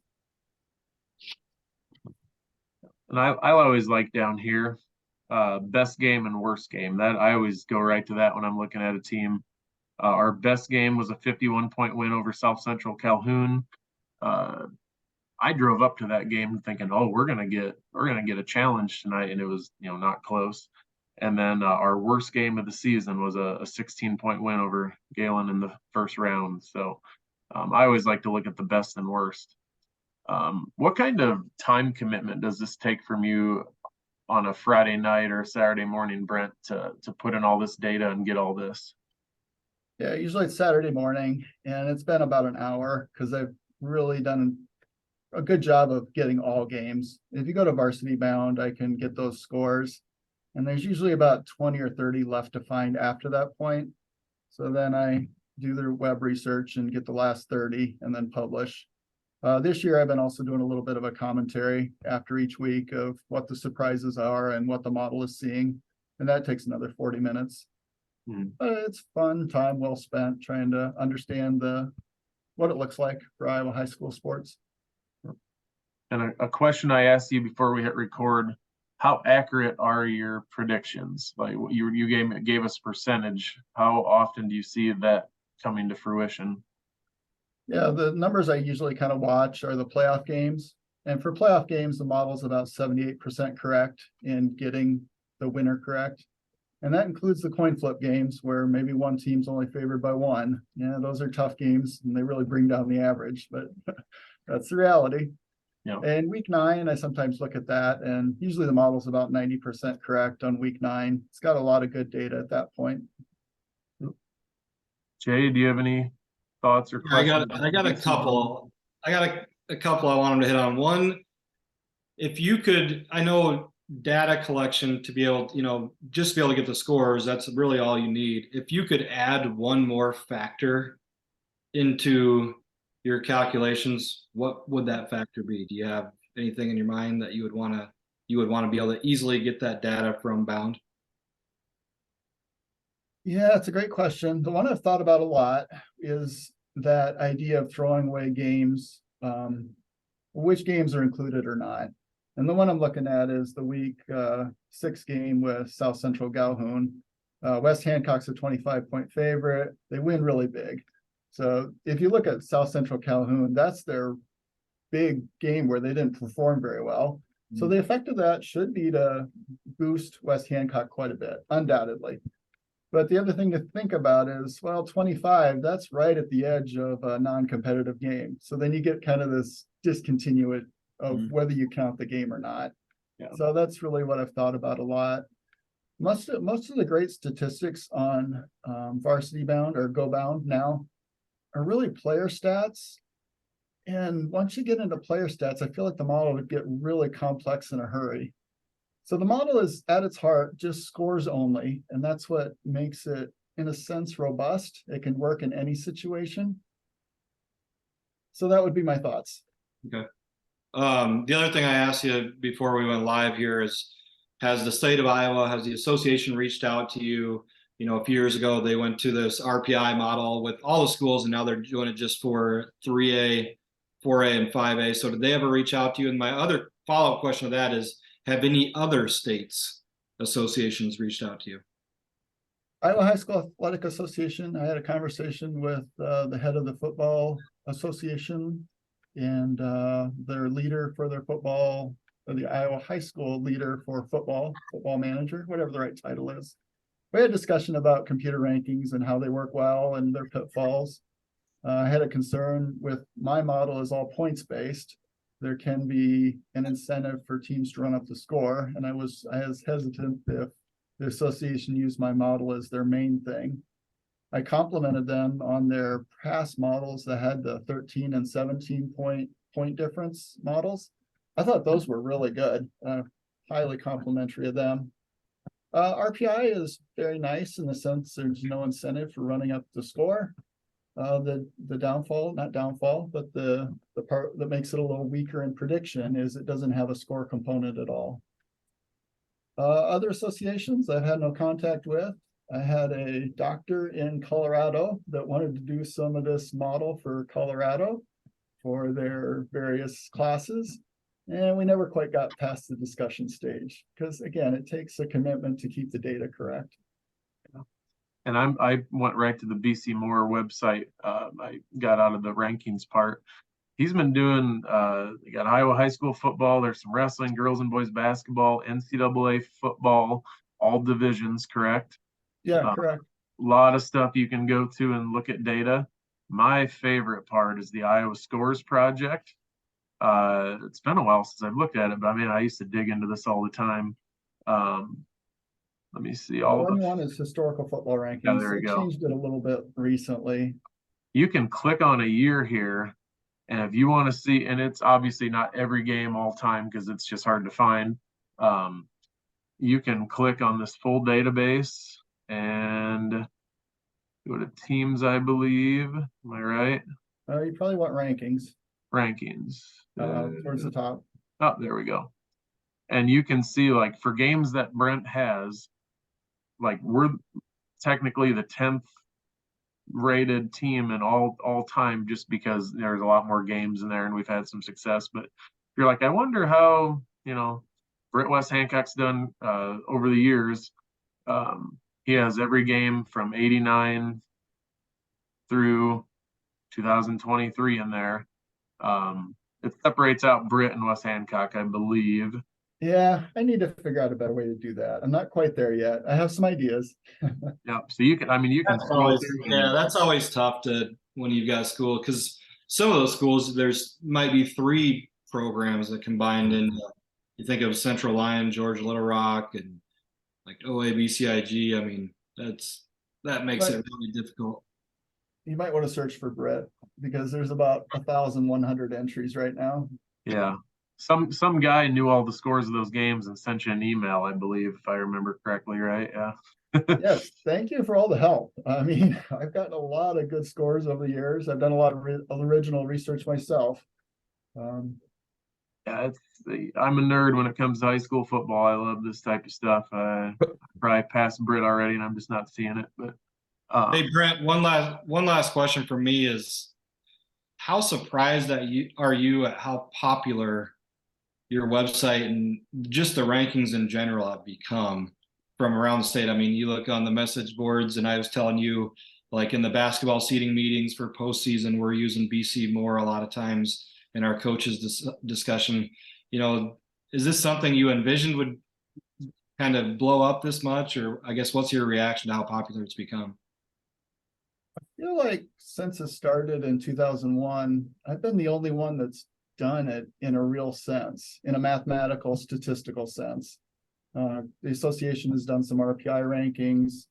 And I always like down here, best game and worst game. That I always go right to that when I'm looking at a team. Our best game was a 51-point win over South Central Calhoun. I drove up to that game thinking, oh, we're gonna get a challenge tonight, and it was, not close. And then our worst game of the season was a 16-point win over Galen in the first round. So I always like to look at the best and worst. What kind of time commitment does this take from you on a Friday night or a Saturday morning, Brent, to put in all this data and get all this? Yeah, usually it's Saturday morning, and it's been about an hour because I've really done a good job of getting all games. If you go to Varsity Bound, I can get those scores, and there's usually about 20 or 30 left to find after that point. So then I do the web research and get the last 30 and then publish. This year, I've been also doing a little bit of a commentary after each week of what the surprises are and what the model is seeing. And that takes another 40 minutes. But it's fun time well spent trying to understand what it looks like for Iowa high school sports. And a question I asked you before we hit record, how accurate are your predictions? Like you gave us percentage. How often do you see that coming to fruition? Yeah, the numbers I usually kind of watch are the playoff games. And for playoff games, the model's about 78% correct in getting the winner correct. And that includes the coin flip games where maybe one team's only favored by one. Yeah, those are tough games and they really bring down the average, but that's the reality. Yeah. And week 9, I sometimes look at that, and usually the model's about 90% correct on week 9. It's got a lot of good data at that point. Jay, do you have any thoughts or questions? I got a couple. I got a couple I wanted to hit on. One, if you could, I know data collection to be able, just be able to get the scores, that's really all you need. If you could add one more factor into your calculations, what would that factor be? Do you have anything in your mind that you would want to be able to easily get that data from Bound? Yeah, it's a great question. The one I've thought about a lot is that idea of throwing away games, which games are included or not. And the one I'm looking at is the week 6 game with South Central Calhoun. West Hancock's a 25-point favorite. They win really big. So if you look at South Central Calhoun, that's their big game where they didn't perform very well. So the effect of that should be to boost West Hancock quite a bit, undoubtedly. But the other thing to think about is, well, 25, that's right at the edge of a non-competitive game. So then you get kind of this discontinuity of whether you count the game or not. Yeah. So that's really what I've thought about a lot. Most of the great statistics on Varsity Bound or Go Bound now are really player stats. And once you get into player stats, I feel like the model would get really complex in a hurry. So the model is at its heart just scores only, and that's what makes it, in a sense, robust. It can work in any situation. So that would be my thoughts. Okay. The other thing I asked you before we went live here is, has the state of Iowa, has the association reached out to you? A few years ago, they went to this RPI model with all the schools, and now they're doing it just for 3A, 4A, and 5A. So did they ever reach out to you? And my other follow-up question to that is, have any other states associations reached out to you? Iowa High School Athletic Association, I had a conversation with the head of the football association and their leader for their football, or the Iowa High School leader for football manager, whatever the right title is. We had a discussion about computer rankings and how they work well and their pitfalls. I had a concern with my model is all points based. There can be an incentive for teams to run up the score. And I was hesitant if the association used my model as their main thing. I complimented them on their past models that had the 13 and 17 point difference models. I thought those were really good, highly complimentary of them. RPI is very nice in the sense there's no incentive for running up the score. The downfall, not downfall, but the part that makes it a little weaker in prediction is it doesn't have a score component at all. Other associations I've had no contact with. I had a doctor in Colorado that wanted to do some of this model for Colorado for their various classes. And we never quite got past the discussion stage because, again, it takes a commitment to keep the data correct. And I went right to the BCMoore website. I got out of the rankings part. he's been doing, you got Iowa high school football. There's some wrestling, girls and boys basketball, NCAA football, all divisions, correct? Yeah, A correct. lot of stuff you can go to and look at data. My favorite part is the Iowa Scores project. It's been a while since I've looked at it, but I mean, I used to dig into this all the time. Let me see The all one the, you want is historical football yeah, rankings. there we They go. changed it a little bit recently. You can click on a year here, and if you want to see, and it's obviously not every game all time because it's just hard to find. You can click on this full database and go to teams, I believe. Am I right? You probably want rankings Rankings. towards the top. Oh, there we go. And you can see, like, for games that Brent has, like, we're technically the 10th rated team in all time, just because there's a lot more games in there and we've had some success. But you're like, I wonder how, Britt West Hancock's done over the years. He has every game from 89 through 2023 in there. It separates out Britt and West Hancock, I believe. Yeah, I need to figure out a better way to do that. I'm not quite there yet. I have some ideas. Yeah, so you can, you can That's scroll always, through yeah, that's always tough to when you've got a school, because some of those schools there's might be 3 programs that combined in. You think of Central Lyon, George Little Rock, and like OABCIG. I mean, that makes it really difficult. You might want to search for Britt because there's about 1,100 entries right now. Yeah. Some guy knew all the scores of those games and sent you an email, I believe, if I remember correctly, right? Yeah. Yes, thank you for all the help. I mean, I've gotten a lot of good scores over the years. I've done a lot of original research myself. Yeah, I'm a nerd when it comes to high school football. I love this type of stuff. Probably passed Britt already, and I'm just not seeing it. But Hey Brent, one last question for me is, how surprised are you at how popular your website and just the rankings in general have become from around the state? I mean, you look on the message boards, and I was telling you, like in the basketball seating meetings for postseason, we're using BCMoore a lot of times in our coaches discussion. Is this something you envisioned would kind of blow up this much, or I guess what's your reaction to how popular it's become? I feel like since it started in 2001, I've been the only one that's done it in a real sense, in a mathematical, statistical sense. The association has done some RPI rankings.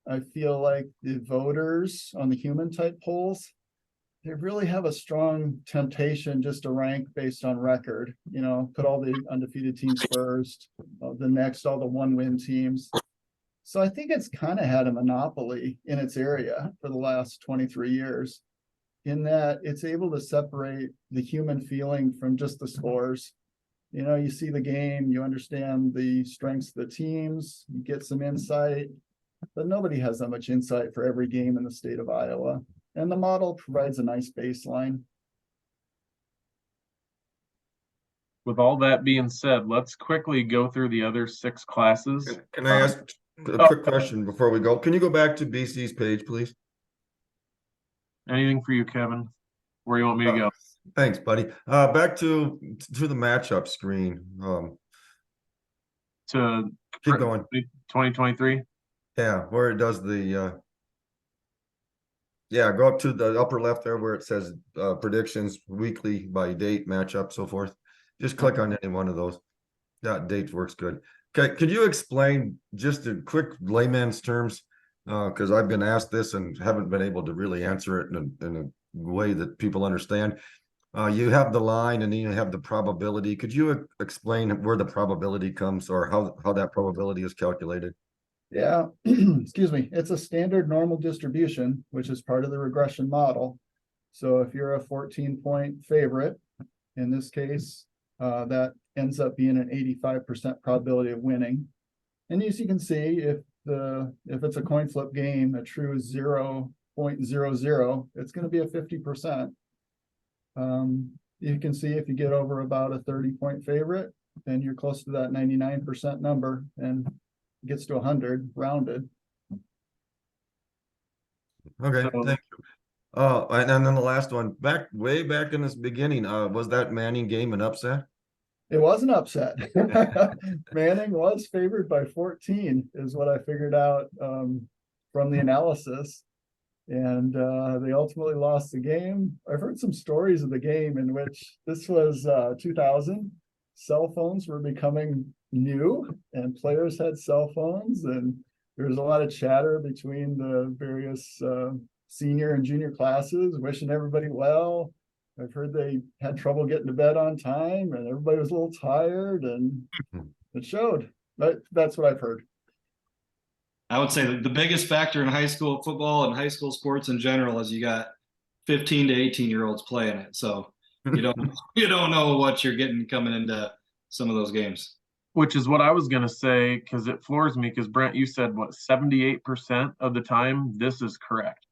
I feel like the voters on the human type polls, they really have a strong temptation just to rank based on record, put all the undefeated teams first, the next, all the 1-win teams. So I think it's kind of had a monopoly in its area for the last 23 years, in that it's able to separate the human feeling from just the scores. You see the game, you understand the strengths of the teams, you get some insight, but nobody has that much insight for every game in the state of Iowa. And the model provides a nice baseline. with all that being said, let's quickly go through the other 6 classes. Can I ask a quick question before we go? Can you go back to BC's page, please? Anything for you, Kevin? Where you want me to go? Thanks, buddy. Back to the matchup screen. To Keep going. 2023. Yeah, where it does the yeah, go up to the upper left there where it says predictions weekly by date, matchup, so forth. Just click on any one of those. That date works good. Okay, could you explain just in quick layman's terms? Because I've been asked this and haven't been able to really answer it in a way that people understand. You have the line and then you have the probability. Could you explain where the probability comes, or how that probability is calculated? Yeah, excuse me. It's a standard normal distribution, which is part of the regression model. So if you're a 14-point favorite, in this case, that ends up being an 85% probability of winning. And as you can see, if it's a coin flip game, a true 0.00, it's going to be a 50%. You can see if you get over about a 30-point favorite, then you're close to that 99% number, and gets to 100 rounded. Okay, So- thank you. And then the last one, way back in this beginning, was that Manning game an upset? It was an upset. Manning was favored by 14, is what I figured out from the analysis. And they ultimately lost the game. I've heard some stories of the game in which this was 2000. Cell phones were becoming new, and players had cell phones, and there was a lot of chatter between the various senior and junior classes, wishing everybody well. I've heard they had trouble getting to bed on time, and everybody was a little tired, and it showed. But that's what I've heard. I would say that the biggest factor in high school football and high school sports in general is you got 15 to 18-year-olds playing it. So you don't know what you're getting coming into some of those games. Which is what I was gonna say, because it floors me, because Brent, you said what, 78% of the time this is correct.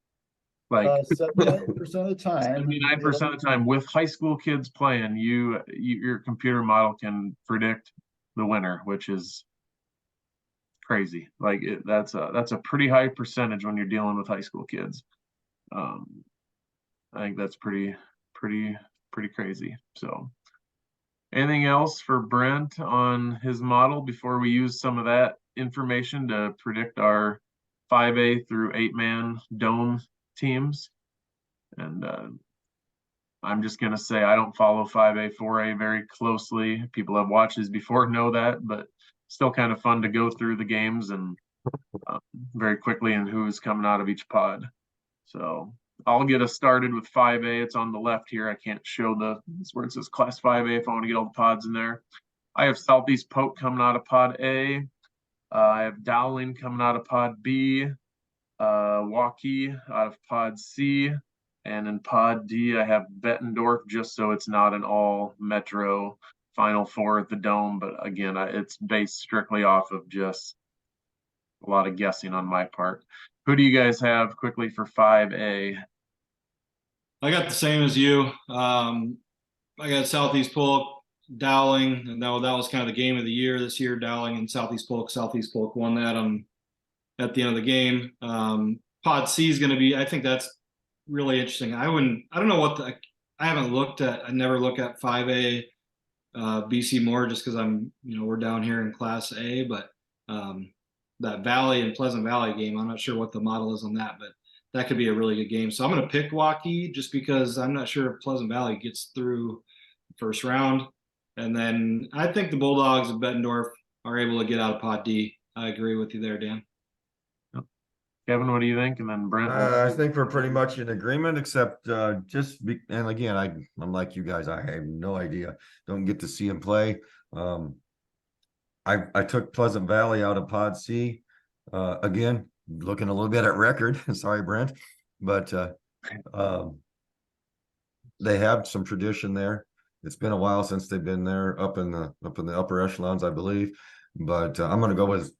Like 79% of the time. 79% of the time with high school kids playing, your computer model can predict the winner, which is crazy. Like that's a pretty high percentage when you're dealing with high school kids. I think that's pretty crazy. So anything else for Brent on his model before we use some of that information to predict our 5A through 8-man dome teams? And I'm just going to say I don't follow 5A, 4A very closely. People have watched these before know that, but still kind of fun to go through the games and very quickly and who's coming out of each pod. So I'll get us started with 5A. It's on the left here. I can't show it's where it says Class 5A if I want to get all the pods in there. I have Southeast Polk coming out of Pod A. I have Dowling coming out of Pod B. Waukee out of Pod C. And in Pod D, I have Bettendorf, just so it's not an all metro Final Four at the Dome. But again, it's based strictly off of just a lot of guessing on my part. Who do you guys have quickly for 5A? I got the same as you. I got Southeast Polk, Dowling, and that was kind of the game of the year this year. Dowling and Southeast Polk. Southeast Polk won that at the end of the game. Pod C is going to be. I think that's really interesting. I don't know I haven't looked at. I never look at 5A BCMoore just because we're down here in Class A, but that Valley and Pleasant Valley game, I'm not sure what the model is on that, but that could be a really good game. So I'm going to pick Waukee just because I'm not sure if Pleasant Valley gets through the first round. And then I think the Bulldogs of Bettendorf are able to get out of Pod D. I agree with you there, Dan. Kevin, what do you think? And then Brent. I think we're pretty much in agreement, except and again, I'm like you guys. I have no idea. Don't get to see him play. I took Pleasant Valley out of Pod C. Again, looking a little bit at record. Sorry, Brent, but they have some tradition there. It's been a while since they've been there up in the upper echelons, I believe. But I'm going to go with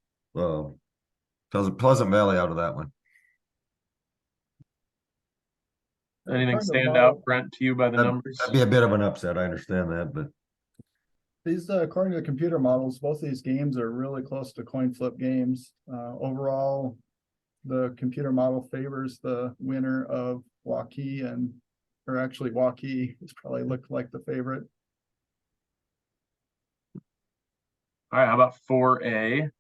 Pleasant Valley out of that one. Anything stand out, Brent, to you by the numbers? That'd be a bit of an upset. I understand that, but these, according to the computer models, both of these games are really close to coin flip games. Overall, the computer model favors the winner of Waukee, or actually Waukee is probably looked like the favorite. All right, how about 4A?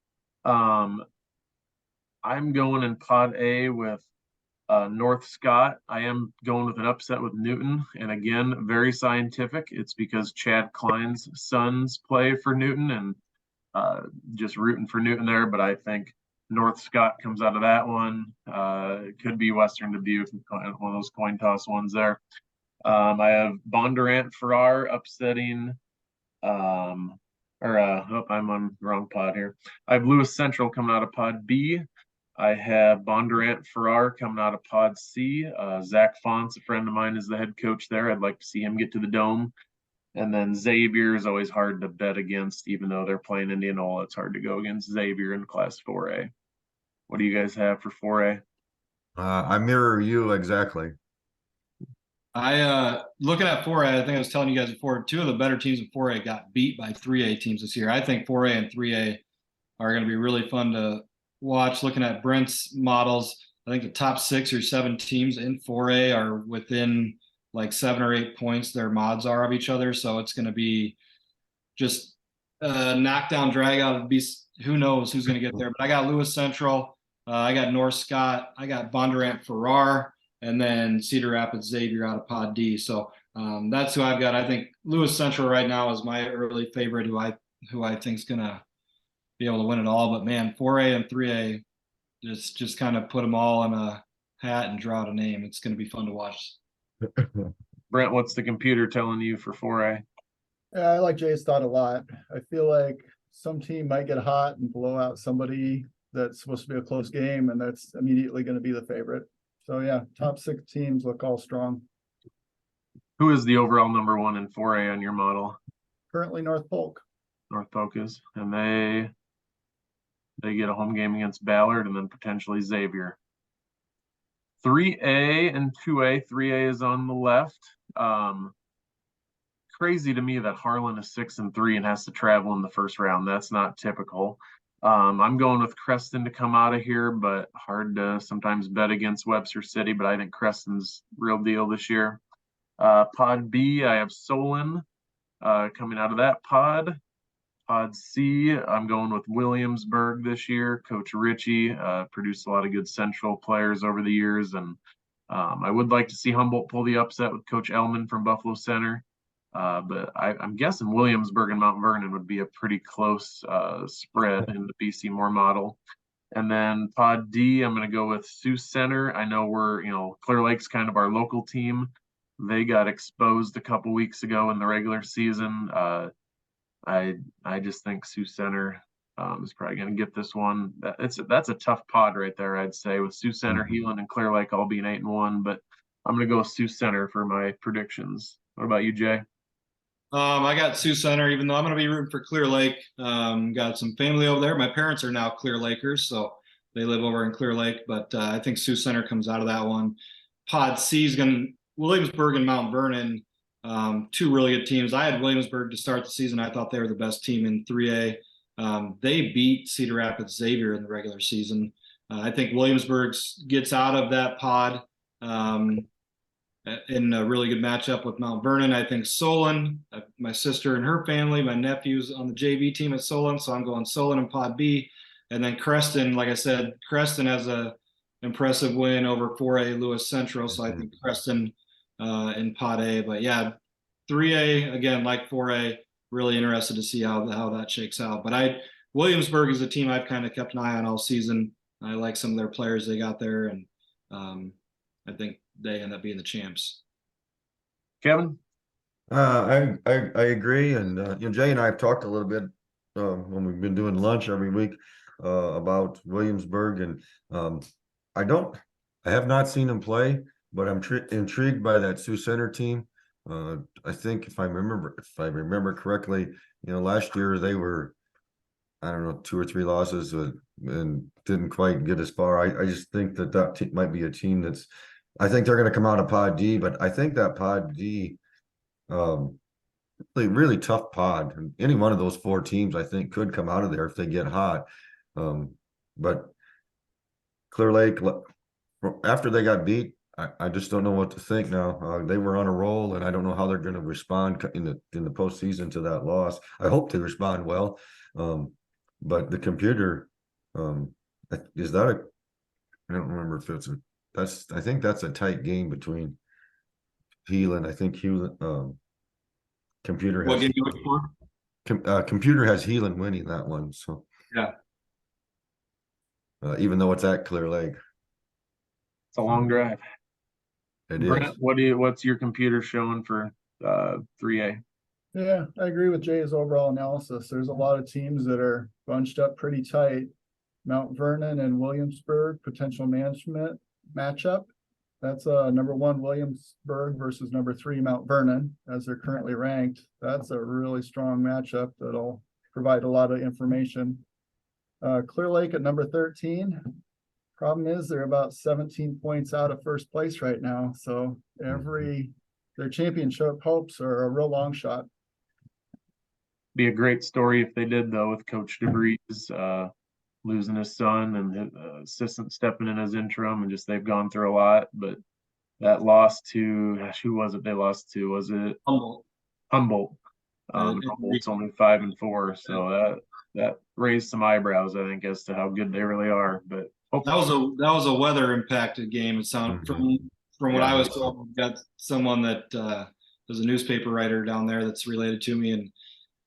I'm going in Pod A with North Scott. I am going with an upset with Newton, and again, very scientific. It's because Chad Klein's sons play for Newton, and just rooting for Newton there. But I think North Scott comes out of that one. It could be Western Dubuque, one of those coin toss ones there. I have Bondurant Farrar upsetting. I'm on the wrong pod here. I have Lewis Central coming out of Pod B. I have Bondurant Farrar coming out of Pod C. Zach Fonts, a friend of mine, is the head coach there. I'd like to see him get to the Dome. And then Xavier is always hard to bet against, even though they're playing Indianola. It's hard to go against Xavier in Class 4A. What do you guys have for 4A? I mirror you exactly. Looking at 4A, I think I was telling you guys before, two of the better teams in 4A got beat by 3A teams this year. I think 4A and 3A are going to be really fun to watch. Looking at Brent's models, I think the top 6 or 7 teams in 4A are within like 7 or 8 points their mods are of each other. So it's going to be just knockdown, drag out. Who knows who's going to get there? But I got Lewis Central, I got North Scott, I got Bondurant Farrar, and then Cedar Rapids Xavier out of Pod D. So that's who I've got. I think Lewis Central right now is my early favorite, who I think is going to be able to win it all. But man, 4A and 3A, just kind of put them all in a hat and draw out a name. It's going to be fun to watch. Brent, what's the computer telling you for 4A? Yeah, I like Jay's thought a lot. I feel like some team might get hot and blow out somebody that's supposed to be a close game, and that's immediately going to be the favorite. So yeah, top 6 teams look all strong. Who is the overall number 1 in 4A on your model? Currently North Polk. North Polk is, and they get a home game against Ballard and then potentially Xavier. 3A and 2A. 3A is on the left. Crazy to me that Harlan is 6-3 and has to travel in the first round. That's not typical. I'm going with Creston to come out of here, but hard to sometimes bet against Webster City, but I think Creston's real deal this year. Pod B, I have Solon coming out of that pod. Pod C, I'm going with Williamsburg this year. Coach Ritchie produced a lot of good Central players over the years, and I would like to see Humboldt pull the upset with Coach Elman from Buffalo Center. But I'm guessing Williamsburg and Mount Vernon would be a pretty close spread in the BCMoore model. And then Pod D, I'm going to go with Sioux Center. I know Clear Lake's kind of our local team. They got exposed a couple weeks ago in the regular season. I just think Sioux Center is probably going to get this one. That's a tough pod right there, I'd say, with Sioux Center, Heelan, and Clear Lake all being 8-1. But I'm going to go with Sioux Center for my predictions. What about you, Jay? I got Sioux Center, even though I'm going to be rooting for Clear Lake. Got some family over there. My parents are now Clear Lakers, so they live over in Clear Lake. But I think Sioux Center comes out of that one. Pod C is Williamsburg and Mount Vernon, 2 really good teams. I had Williamsburg to start the season. I thought they were the best team in 3A. They beat Cedar Rapids Xavier in the regular season. I think Williamsburg gets out of that pod in a really good matchup with Mount Vernon. I think Solon, my sister and her family, my nephew's on the JV team at Solon, so I'm going Solon and Pod B. And then Creston, like I said, Creston has a impressive win over 4A Lewis Central, so I think Creston in Pod A. But yeah, 3A, again, like 4A, really interested to see how that shakes out. But Williamsburg is a team I've kind of kept an eye on all season. I like some of their players they got there, and I think they end up being the champs. Kevin? I agree, and Jay and I have talked a little bit when we've been doing lunch every week about Williamsburg, and I have not seen him play, but I'm intrigued by that Sioux Center team. I think if I remember correctly, last year they were, I don't know, 2 or 3 losses and didn't quite get as far. I just think that might be a team that's. I think they're going to come out of Pod D, but I think that Pod D, really tough pod. And any one of those 4 teams, I think, could come out of there if they get hot. But Clear Lake, after they got beat, I just don't know what to think now. They were on a roll, and I don't know how they're going to respond in the postseason to that loss. I hope they respond well. But the computer, is that I don't remember if it's I think that's a tight game between Heelan. I think computer has. What game you looking for? Computer has Heelan winning that one. So yeah, even though it's at Clear Lake, It's a long drive. it Brent, is. what's your computer showing for 3A? Yeah, I agree with Jay's overall analysis. There's a lot of teams that are bunched up pretty tight. Mount Vernon and Williamsburg, potential management matchup. That's number 1 Williamsburg versus number 3 Mount Vernon, as they're currently ranked. That's a really strong matchup that'll provide a lot of information. Clear Lake at number 13. Problem is they're about 17 points out of first place right now. So their championship hopes are a real long shot. Be a great story if they did, though, with Coach DeBreeze losing his son and his assistant stepping in as interim, and just they've gone through a lot. But that loss to, gosh, who was it they lost to? Was it Humble. Humboldt? And Humboldt's only 5-4, so that raised some eyebrows, I think, as to how good they really are. But that was a weather impacted game. It sounded from what I was told. We got someone that was a newspaper writer down there that's related to me, and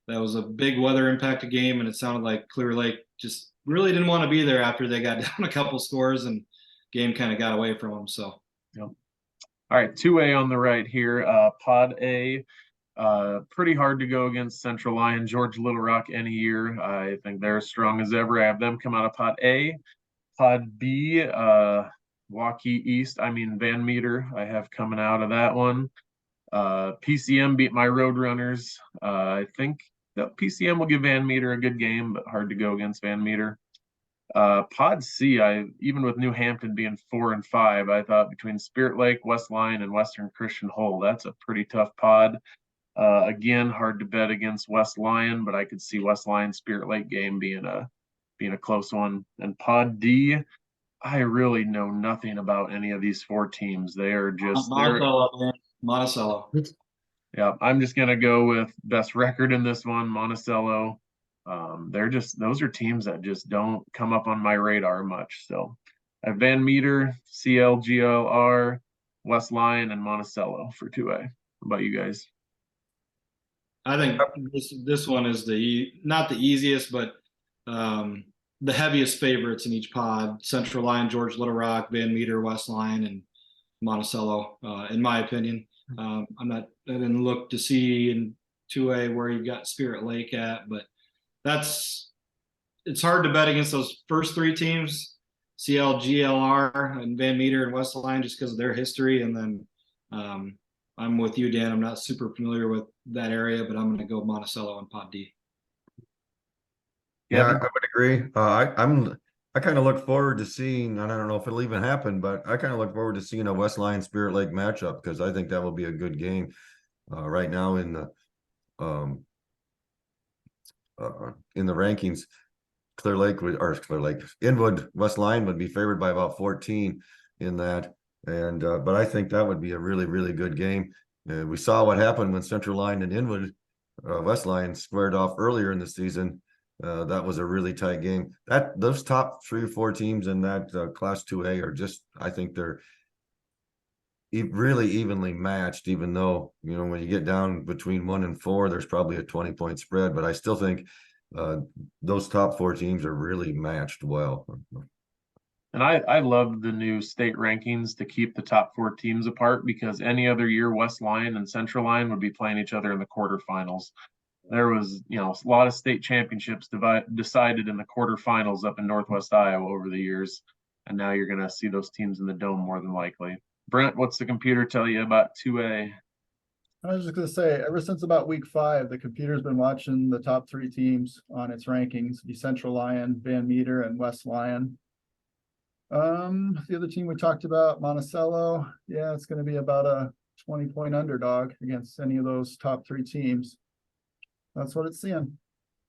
that was a big weather impacted game. And it sounded like Clear Lake just really didn't want to be there after they got down a couple scores, and game kind of got away from them. So, yep. All right, 2A on the right here. Pod A. Pretty hard to go against Central Lyon, George Little Rock any year. I think they're as strong as ever. I have them come out of Pod A. Pod B, Van Meter, I have coming out of that one. PCM beat my Roadrunners. I think that PCM will give Van Meter a good game, but hard to go against Van Meter. Pod C, even with New Hampton being 4-5, I thought between Spirit Lake, West Lyon, and Western Christian Hull, that's a pretty tough pod. Again, hard to bet against West Lyon, but I could see West Lyon Spirit Lake game being a close one. And Pod D, I really know nothing about any of these four teams. They are just Monticello. Yeah, I'm just gonna go with best record in this one, Monticello. Those are teams that just don't come up on my radar much. So I have Van Meter, CLGLR, West Lyon, and Monticello for 2A. How about you guys? I think this one is not the easiest, but the heaviest favorites in each pod: Central Lyon, George Little Rock, Van Meter, West Lyon, and Monticello. In my opinion, I didn't look to see in 2A where you got Spirit Lake at, but it's hard to bet against those first three teams, CLGLR and Van Meter and West Lyon, just because of their history. And then I'm with you, Dan. I'm not super familiar with that area, but I'm going to go Monticello and Pod D. Yeah, I would agree. I kind of look forward to seeing, and I don't know if it'll even happen, but I kind of look forward to seeing a West Lyon Spirit Lake matchup, because I think that will be a good game. Right now in the rankings, Inwood, West Lyon would be favored by about 14 in that. And but I think that would be a really, really good game. We saw what happened when Central Lyon and Inwood, West Lyon squared off earlier in the season. That was a really tight game. Those top 3 or 4 teams in that Class 2A are just, I think they're really evenly matched, even though, when you get down between 1 and 4, there's probably a 20-point spread, but I still think those top 4 teams are really matched well. And I love the new state rankings to keep the top 4 teams apart, because any other year West Lyon and Central Lyon would be playing each other in the quarterfinals. There was, a lot of state championships decided in the quarterfinals up in Northwest Iowa over the years. And now you're going to see those teams in the dome more than likely. Brent, what's the computer tell you about 2A? I was just going to say, ever since about week 5, the computer's been watching the top 3 teams on its rankings: the Central Lyon, Van Meter, and West Lyon. The other team we talked about, Monticello, yeah, it's going to be about a 20-point underdog against any of those top 3 teams. That's what it's seeing.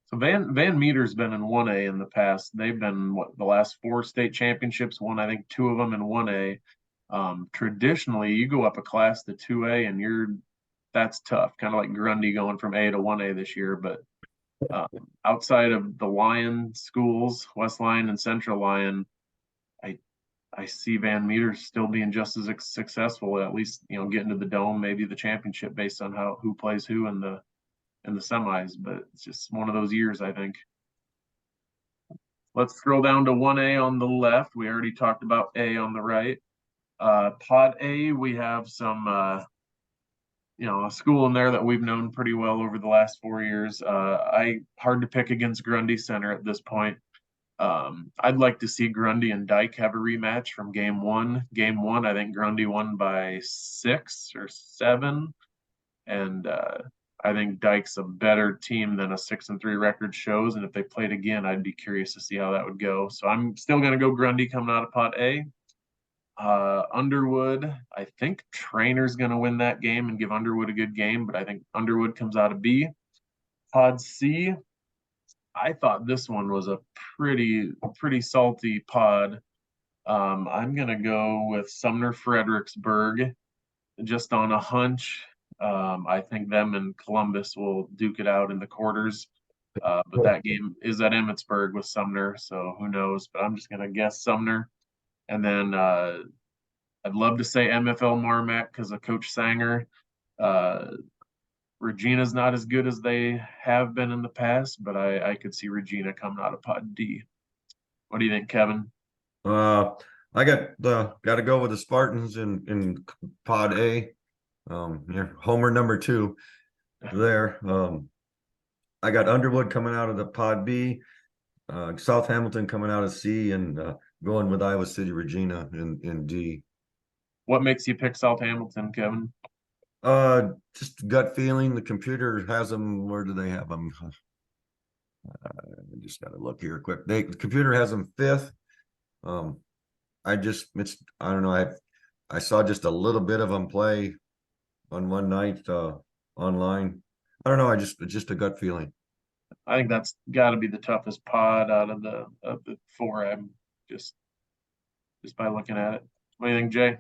So Van Meter's been in 1A in the past. They've been the last 4 state championships, won I think 2 of them in 1A. Traditionally, you go up a class to 2A and that's tough, kind of like Grundy going from A to 1A this year. But outside of the Lyon schools, West Lyon and Central Lyon, I see Van Meter still being just as successful, at least, getting to the dome, maybe the championship, based on who plays who in the semis. But it's just one of those years, I think. Let's scroll down to 1A on the left. We already talked about A on the right. Pod A, we have some, a school in there that we've known pretty well over the last 4 years. Hard to pick against Grundy Center at this point. I'd like to see Grundy and Dyke have a rematch from game 1. Game 1, I think Grundy won by 6 or 7. And I think Dyke's a better team than a 6-3 record shows. And if they played again, I'd be curious to see how that would go. So I'm still going to go Grundy coming out of Pot A. Underwood, I think Trainer's going to win that game and give Underwood a good game, but I think Underwood comes out of B. Pod C, I thought this one was a pretty salty pod. I'm gonna go with Sumner Fredericksburg just on a hunch. I think them and Columbus will duke it out in the quarters. But that game is at Emmitsburg with Sumner, so who knows? But I'm just gonna guess Sumner. And then I'd love to say MFL Marmac because of Coach Sanger. Uh, Regina's not as good as they have been in the past, but I could see Regina coming out of Pod D. What do you think, Kevin? I got to go with the Spartans in Pod A. Homer number 2 there. I got Underwood coming out of the Pod B, South Hamilton coming out of C, and going with Iowa City Regina in D. What makes you pick South Hamilton, Kevin? Just gut feeling. The computer has them. Where do they have them? I just got to look here quick. The computer has them 5th. I don't know. I saw just a little bit of them play on one night online. I don't know. It's just a gut feeling. I think that's got to be the toughest pod out of the 4. I'm just by looking at it. What do you think, Jay?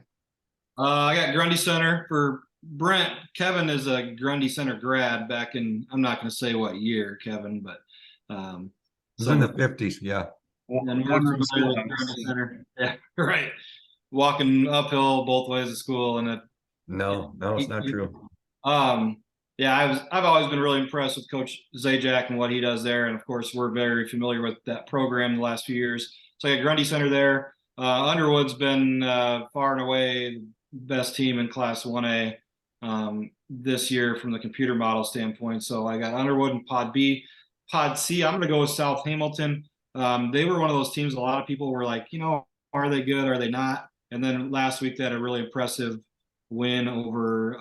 I got Grundy Center for Brent. Kevin is a Grundy Center grad back in, I'm not going to say what year, Kevin, but It's in the 50s. Yeah. and One we're from familiar with schoolhouse. Grundy Center. Yeah, right. Walking uphill both ways to school, and No, it's not true. Yeah, I've always been really impressed with Coach Zajac and what he does there, and of course we're very familiar with that program the last few years. So I got Grundy Center there. Underwood's been far and away the best team in Class 1A this year from the computer model standpoint. So I got Underwood in Pod B. Pod C, I'm going to go with South Hamilton. They were one of those teams a lot of people were like, are they good? Are they not? And then last week they had a really impressive win over,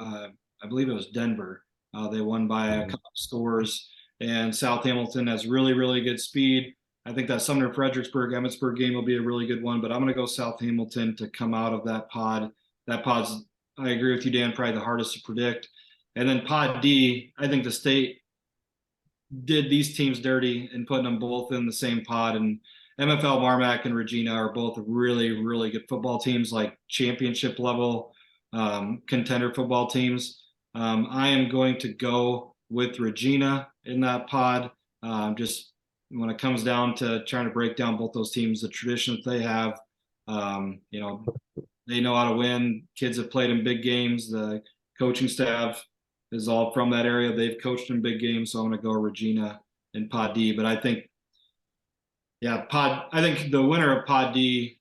I believe it was Denver. They won by a couple of scores. And South Hamilton has really, really good speed. I think that Sumner Fredericksburg Emmitsburg game will be a really good one, but I'm going to go South Hamilton to come out of that pod. That pod's, I agree with you, Dan, probably the hardest to predict. And then Pod D, I think the state did these teams dirty and putting them both in the same pod. And MFL Marmac and Regina are both really, really good football teams, like championship level contender football teams. I am going to go with Regina in that pod. Just when it comes down to trying to break down both those teams, the tradition that they have, they know how to win. Kids have played in big games. The coaching staff is all from that area. They've coached in big games, so I'm going to go Regina in Pod D. But I think, I think the winner of Pod D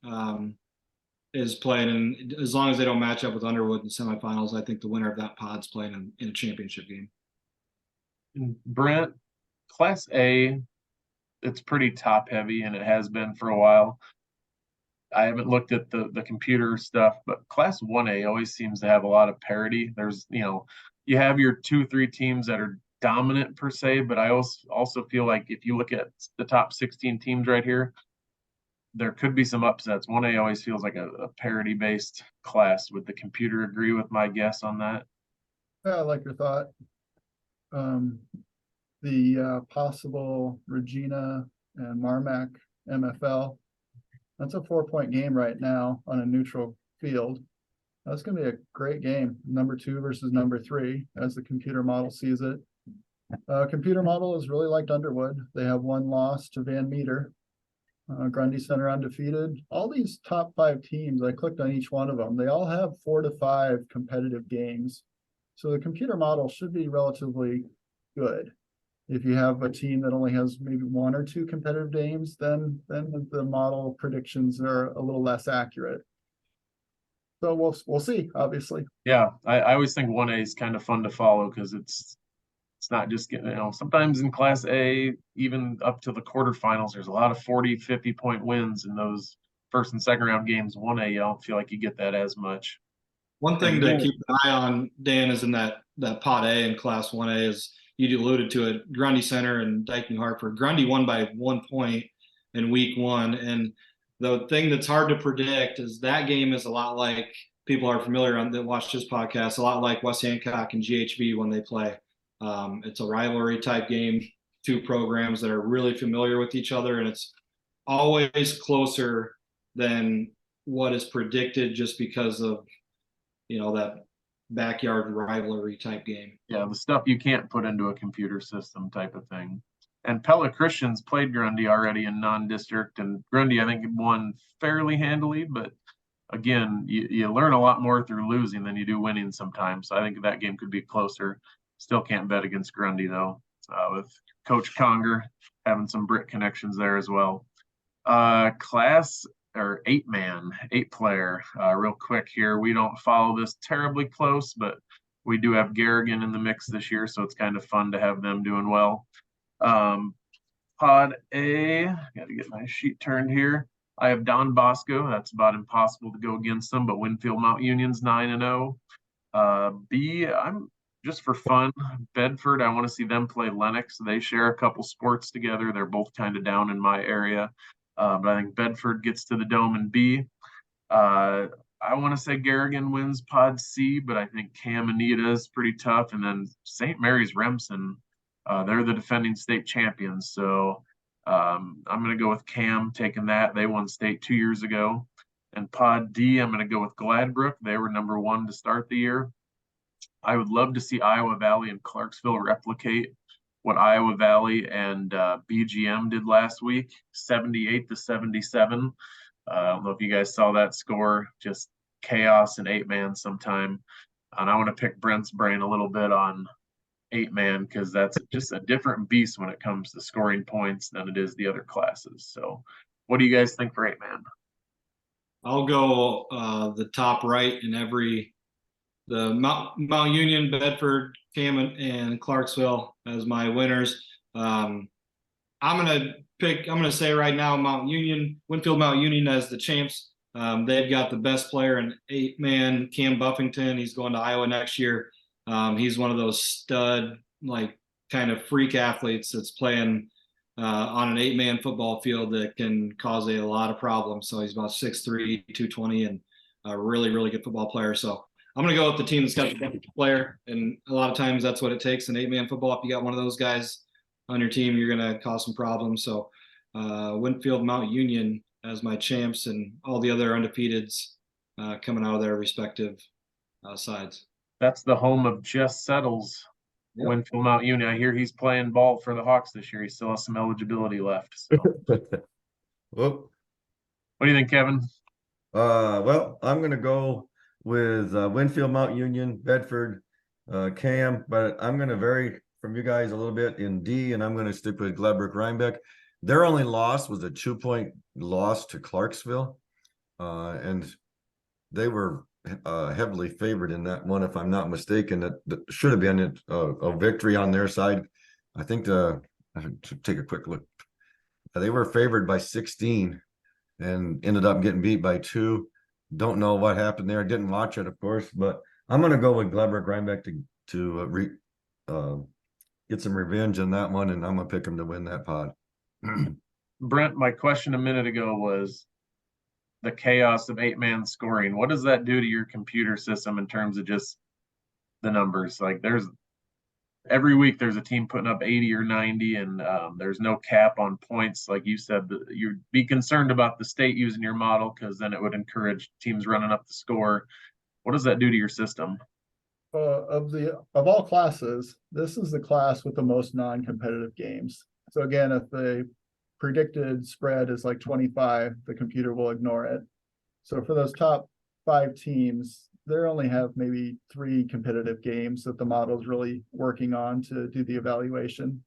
is playing, and as long as they don't match up with Underwood in the semifinals, I think the winner of that pod's playing in a championship game. Brent, Class A, it's pretty top heavy, and it has been for a while. I haven't looked at the computer stuff, but Class 1A always seems to have a lot of parity. There's, you have your 2-3 teams that are dominant per se, but I also feel like if you look at the top 16 teams right here, there could be some upsets. 1A always feels like a parity-based class. Would the computer agree with my guess on that? Yeah, I like your thought. The possible Regina and Marmac MFL, that's a 4-point game right now on a neutral field. That's going to be a great game. Number 2 versus number 3, as the computer model sees it. Computer model is really liked Underwood. They have 1 loss to Van Meter. Grundy Center undefeated. All these top 5 teams, I clicked on each one of them. They all have 4 to 5 competitive games. So the computer model should be relatively good. If you have a team that only has maybe 1 or 2 competitive games, then the model predictions are a little less accurate. So we'll see, obviously. Yeah, I always think 1A is kind of fun to follow because it's not just getting, sometimes in Class A, even up to the quarterfinals, there's a lot of 40, 50-point wins in those first and second round games. 1A, you don't feel like you get that as much. One thing to keep an eye on, Dan, is in that Pod A in Class 1A, is you alluded to it, Grundy Center and Dyke New Hartford. Grundy won by 1 point in week 1. And the thing that's hard to predict is that game is a lot like, people are familiar on that watch this podcast, a lot like West Hancock and GHB when they play. It's a rivalry type game two programs that are really familiar with each other, and it's always closer than what is predicted just because of, that backyard rivalry type game. Yeah, the stuff you can't put into a computer system type of thing. And Pella Christians played Grundy already in non-district, and Grundy, I think, won fairly handily, but again, you learn a lot more through losing than you do winning sometimes. So I think that game could be closer. Still can't bet against Grundy, though, with Coach Conger having some Britt connections there as well. Class or eight player, real quick here. We don't follow this terribly close, but we do have Garrigan in the mix this year, so it's kind of fun to have them doing well. Pod A, got to get my sheet turned here. I have Don Bosco. That's about impossible to go against them, but Winfield Mount Union's 9-0. B, I'm just for fun. Bedford, I want to see them play Lennox. They share a couple sports together. They're both kind of down in my area. But I think Bedford gets to the Dome in B. I want to say Garrigan wins Pod C, but I think Cam Anita is pretty tough. And then St. Mary's Remsen, they're the defending state champions. So I'm going to go with Cam taking that. They won state 2 years ago. And Pod D, I'm going to go with Gladbrook. They were number 1 to start the year. I would love to see Iowa Valley and Clarksville replicate what Iowa Valley and BGM did last week, 78-77. I don't know if you guys saw that score, just chaos and 8-man sometime. And I want to pick Brent's brain a little bit on 8-man because that's just a different beast when it comes to scoring points than it is the other classes. So what do you guys think for 8-man? I'll go the top right in the Mount Union, Bedford, Cam, and Clarksville as my winners. I'm gonna say right now Winfield Mount Union as the champs. They've got the best player in 8-man, Cam Buffington. He's going to Iowa next year. He's one of those stud, kind of freak athletes that's playing on an 8-man football field that can cause a lot of problems. So he's about 6'3", 220, and a really, really good football player. So I'm going to go with the team that's got the best player. And a lot of times that's what it takes in 8-man football. If you got one of those guys on your team, you're going to cause some problems. So Winfield Mount Union as my champs, and all the other undefeateds coming out of their respective sides. That's the home of Jess Settles. Yep. Winfield Mount Union. I hear he's playing ball for the Hawks this year. He still has some eligibility left. So. Well, what do you think, Kevin? Well, I'm going to go with Winfield Mount Union, Bedford, Cam, but I'm going to vary from you guys a little bit in D, and I'm going to stick with Gladbrook Rhinebeck. Their only loss was a 2-point loss to Clarksville, and they were heavily favored in that one, if I'm not mistaken. That should have been a victory on their side. I think I should take a quick look. They were favored by 16 and ended up getting beat by 2. Don't know what happened there. Didn't watch it, of course, but I'm going to go with Gladbrook Rhinebeck to get some revenge in that one, and I'm going to pick them to win that pod. Brent, my question a minute ago was the chaos of 8-man scoring. What does that do to your computer system in terms of just the numbers? Every week there's a team putting up 80 or 90, and there's no cap on points. Like you said, you'd be concerned about the state using your model because then it would encourage teams running up the score. What does that do to your system? Of all classes, this is the class with the most non-competitive games. So again, if the predicted spread is like 25, the computer will ignore it. So for those top 5 teams, they only have maybe 3 competitive games that the model is really working on to do the evaluation.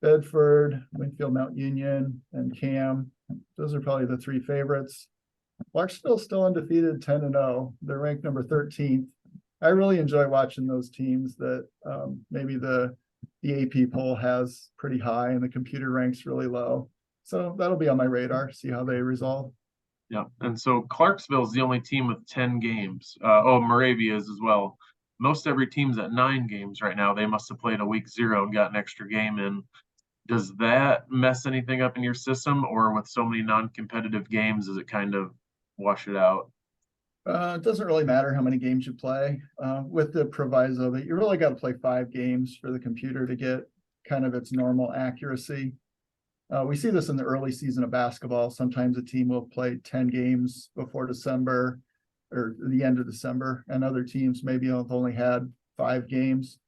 Bedford, Winfield Mount Union, and Cam, those are probably the 3 favorites. Clarksville's still undefeated, 10-0. They're ranked number 13th. I really enjoy watching those teams that maybe the AP poll has pretty high and the computer ranks really low. So that'll be on my radar, see how they resolve. Yeah, and so Clarksville's the only team with 10 games. Moravia is as well. Most every team's at 9 games right now. They must have played a week 0 and got an extra game in. Does that mess anything up in your system, or with so many non-competitive games, does it kind of wash it out? It doesn't really matter how many games you play, with the proviso that you really got to play 5 games for the computer to get kind of its normal accuracy. We see this in the early season of basketball. Sometimes a team will play 10 games before December or the end of December, and other teams maybe have only had 5 games.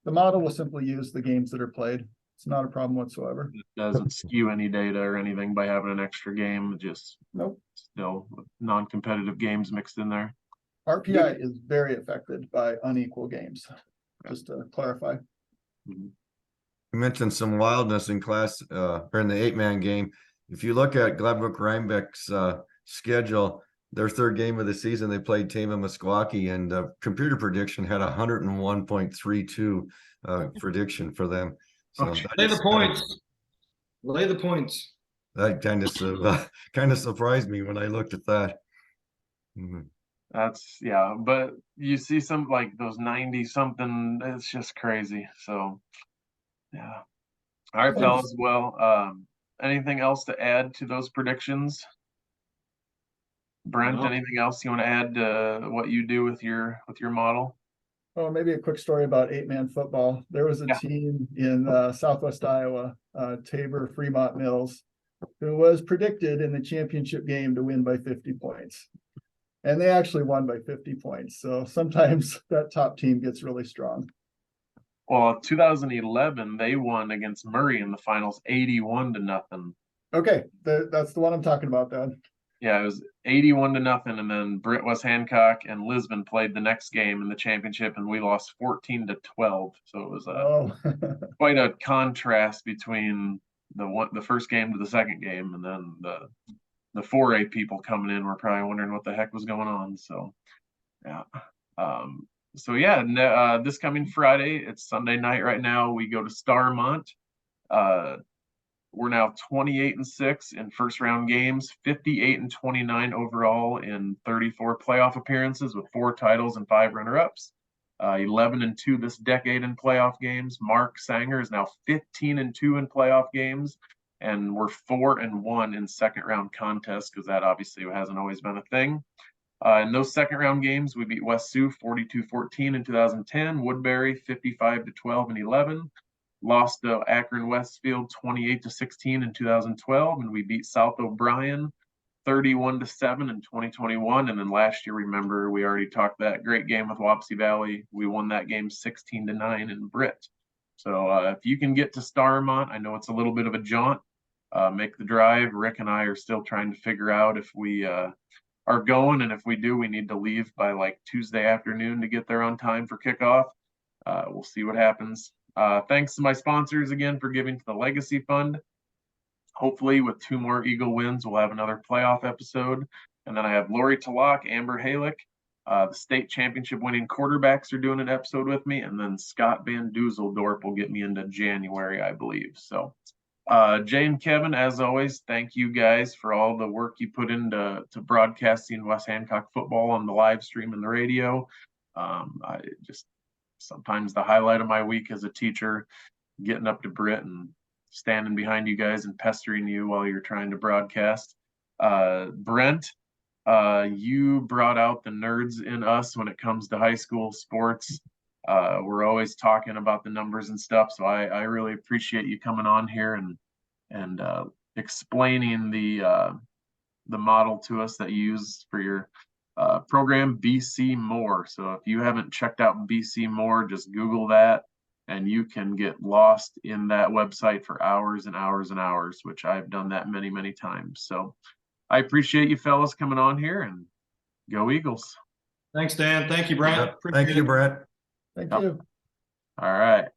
The model will simply use the games that are played. It's not a problem whatsoever. It doesn't skew any data or anything by having an extra game. It just Nope. still non-competitive games mixed in there. RPI is very affected by unequal games, just to clarify. Mhm. You mentioned some wildness in class, or in the 8-man game. If you look at Gladbrook Rhinebeck's schedule, their 3rd game of the season, they played Tama Meskwaki, and computer prediction had 101.32 prediction for them. So Okay. Lay the points. Lay the points. that kind of surprised me when I looked at that. Mhm. That's yeah, but you see some like those 90 something, it's just crazy. So yeah. All right, fellas. Well, anything else to add to those predictions? Brent, No. anything else you want to add to what you do with your model? Oh, maybe a quick story about 8-man football. There was a Yeah. team in Southwest Iowa, Tabor Fremont Mills, who was predicted in the championship game to win by 50 points. And they actually won by 50 points. So sometimes that top team gets really strong. Well, 2011, they won against Murray in the finals 81-0. Okay, that's the one I'm talking about then. Yeah, it was 81-0, and then Britt, West Hancock, and Lisbon played the next game in the championship, and we lost 14-12. So it was quite a contrast between the first game to the second game, and then the 4A people coming in were probably wondering what the heck was going on. So yeah. This coming Friday, it's Sunday night right now. We go to Starmont. We're now 28-6 in first round games, 58-29 overall in 34 playoff appearances with 4 titles and 5 runner-ups. 11-2 this decade in playoff games. Mark Sanger is now 15-2 in playoff games, and we're 4-1 in second round contests because that obviously hasn't always been a thing. In those second round games, we beat West Sioux 42-14 in 2010, Woodbury 55-12 and 11. Lost to Akron Westfield 28-16 in 2012, and we beat South O'Brien 31-7 in 2021. And then last year, remember, we already talked that great game with Wapsie Valley. We won that game 16-9 in Britt. So if you can get to Starmont, I know it's a little bit of a jaunt. Make the drive. Rick and I are still trying to figure out if we are going, and if we do, we need to leave by like Tuesday afternoon to get there on time for kickoff. We'll see what happens. Thanks to my sponsors again for giving to the Legacy Fund. Hopefully with 2 more Eagle wins, we'll have another playoff episode. And then I have Lori Talak, Amber Halick, the state championship winning quarterbacks are doing an episode with me. And then Scott Van Dusseldorp will get me into January, I believe. So Jay and Kevin, as always, thank you guys for all the work you put into broadcasting West Hancock football on the live stream and the radio. Sometimes the highlight of my week as a teacher, getting up to Britt and standing behind you guys and pestering you while you're trying to broadcast. Brent, you brought out the nerds in us when it comes to high school sports. We're always talking about the numbers and stuff, so I really appreciate you coming on here and explaining the model to us that you use for your program, BCMoore. So if you haven't checked out BCMoore, just Google that, and you can get lost in that website for hours and hours and hours, which I've done that many, many times. So I appreciate you fellas coming on here, and go Eagles. Thanks, Dan. Thank you, Brent. Thank you, Brent. Thank Yep. you. All right.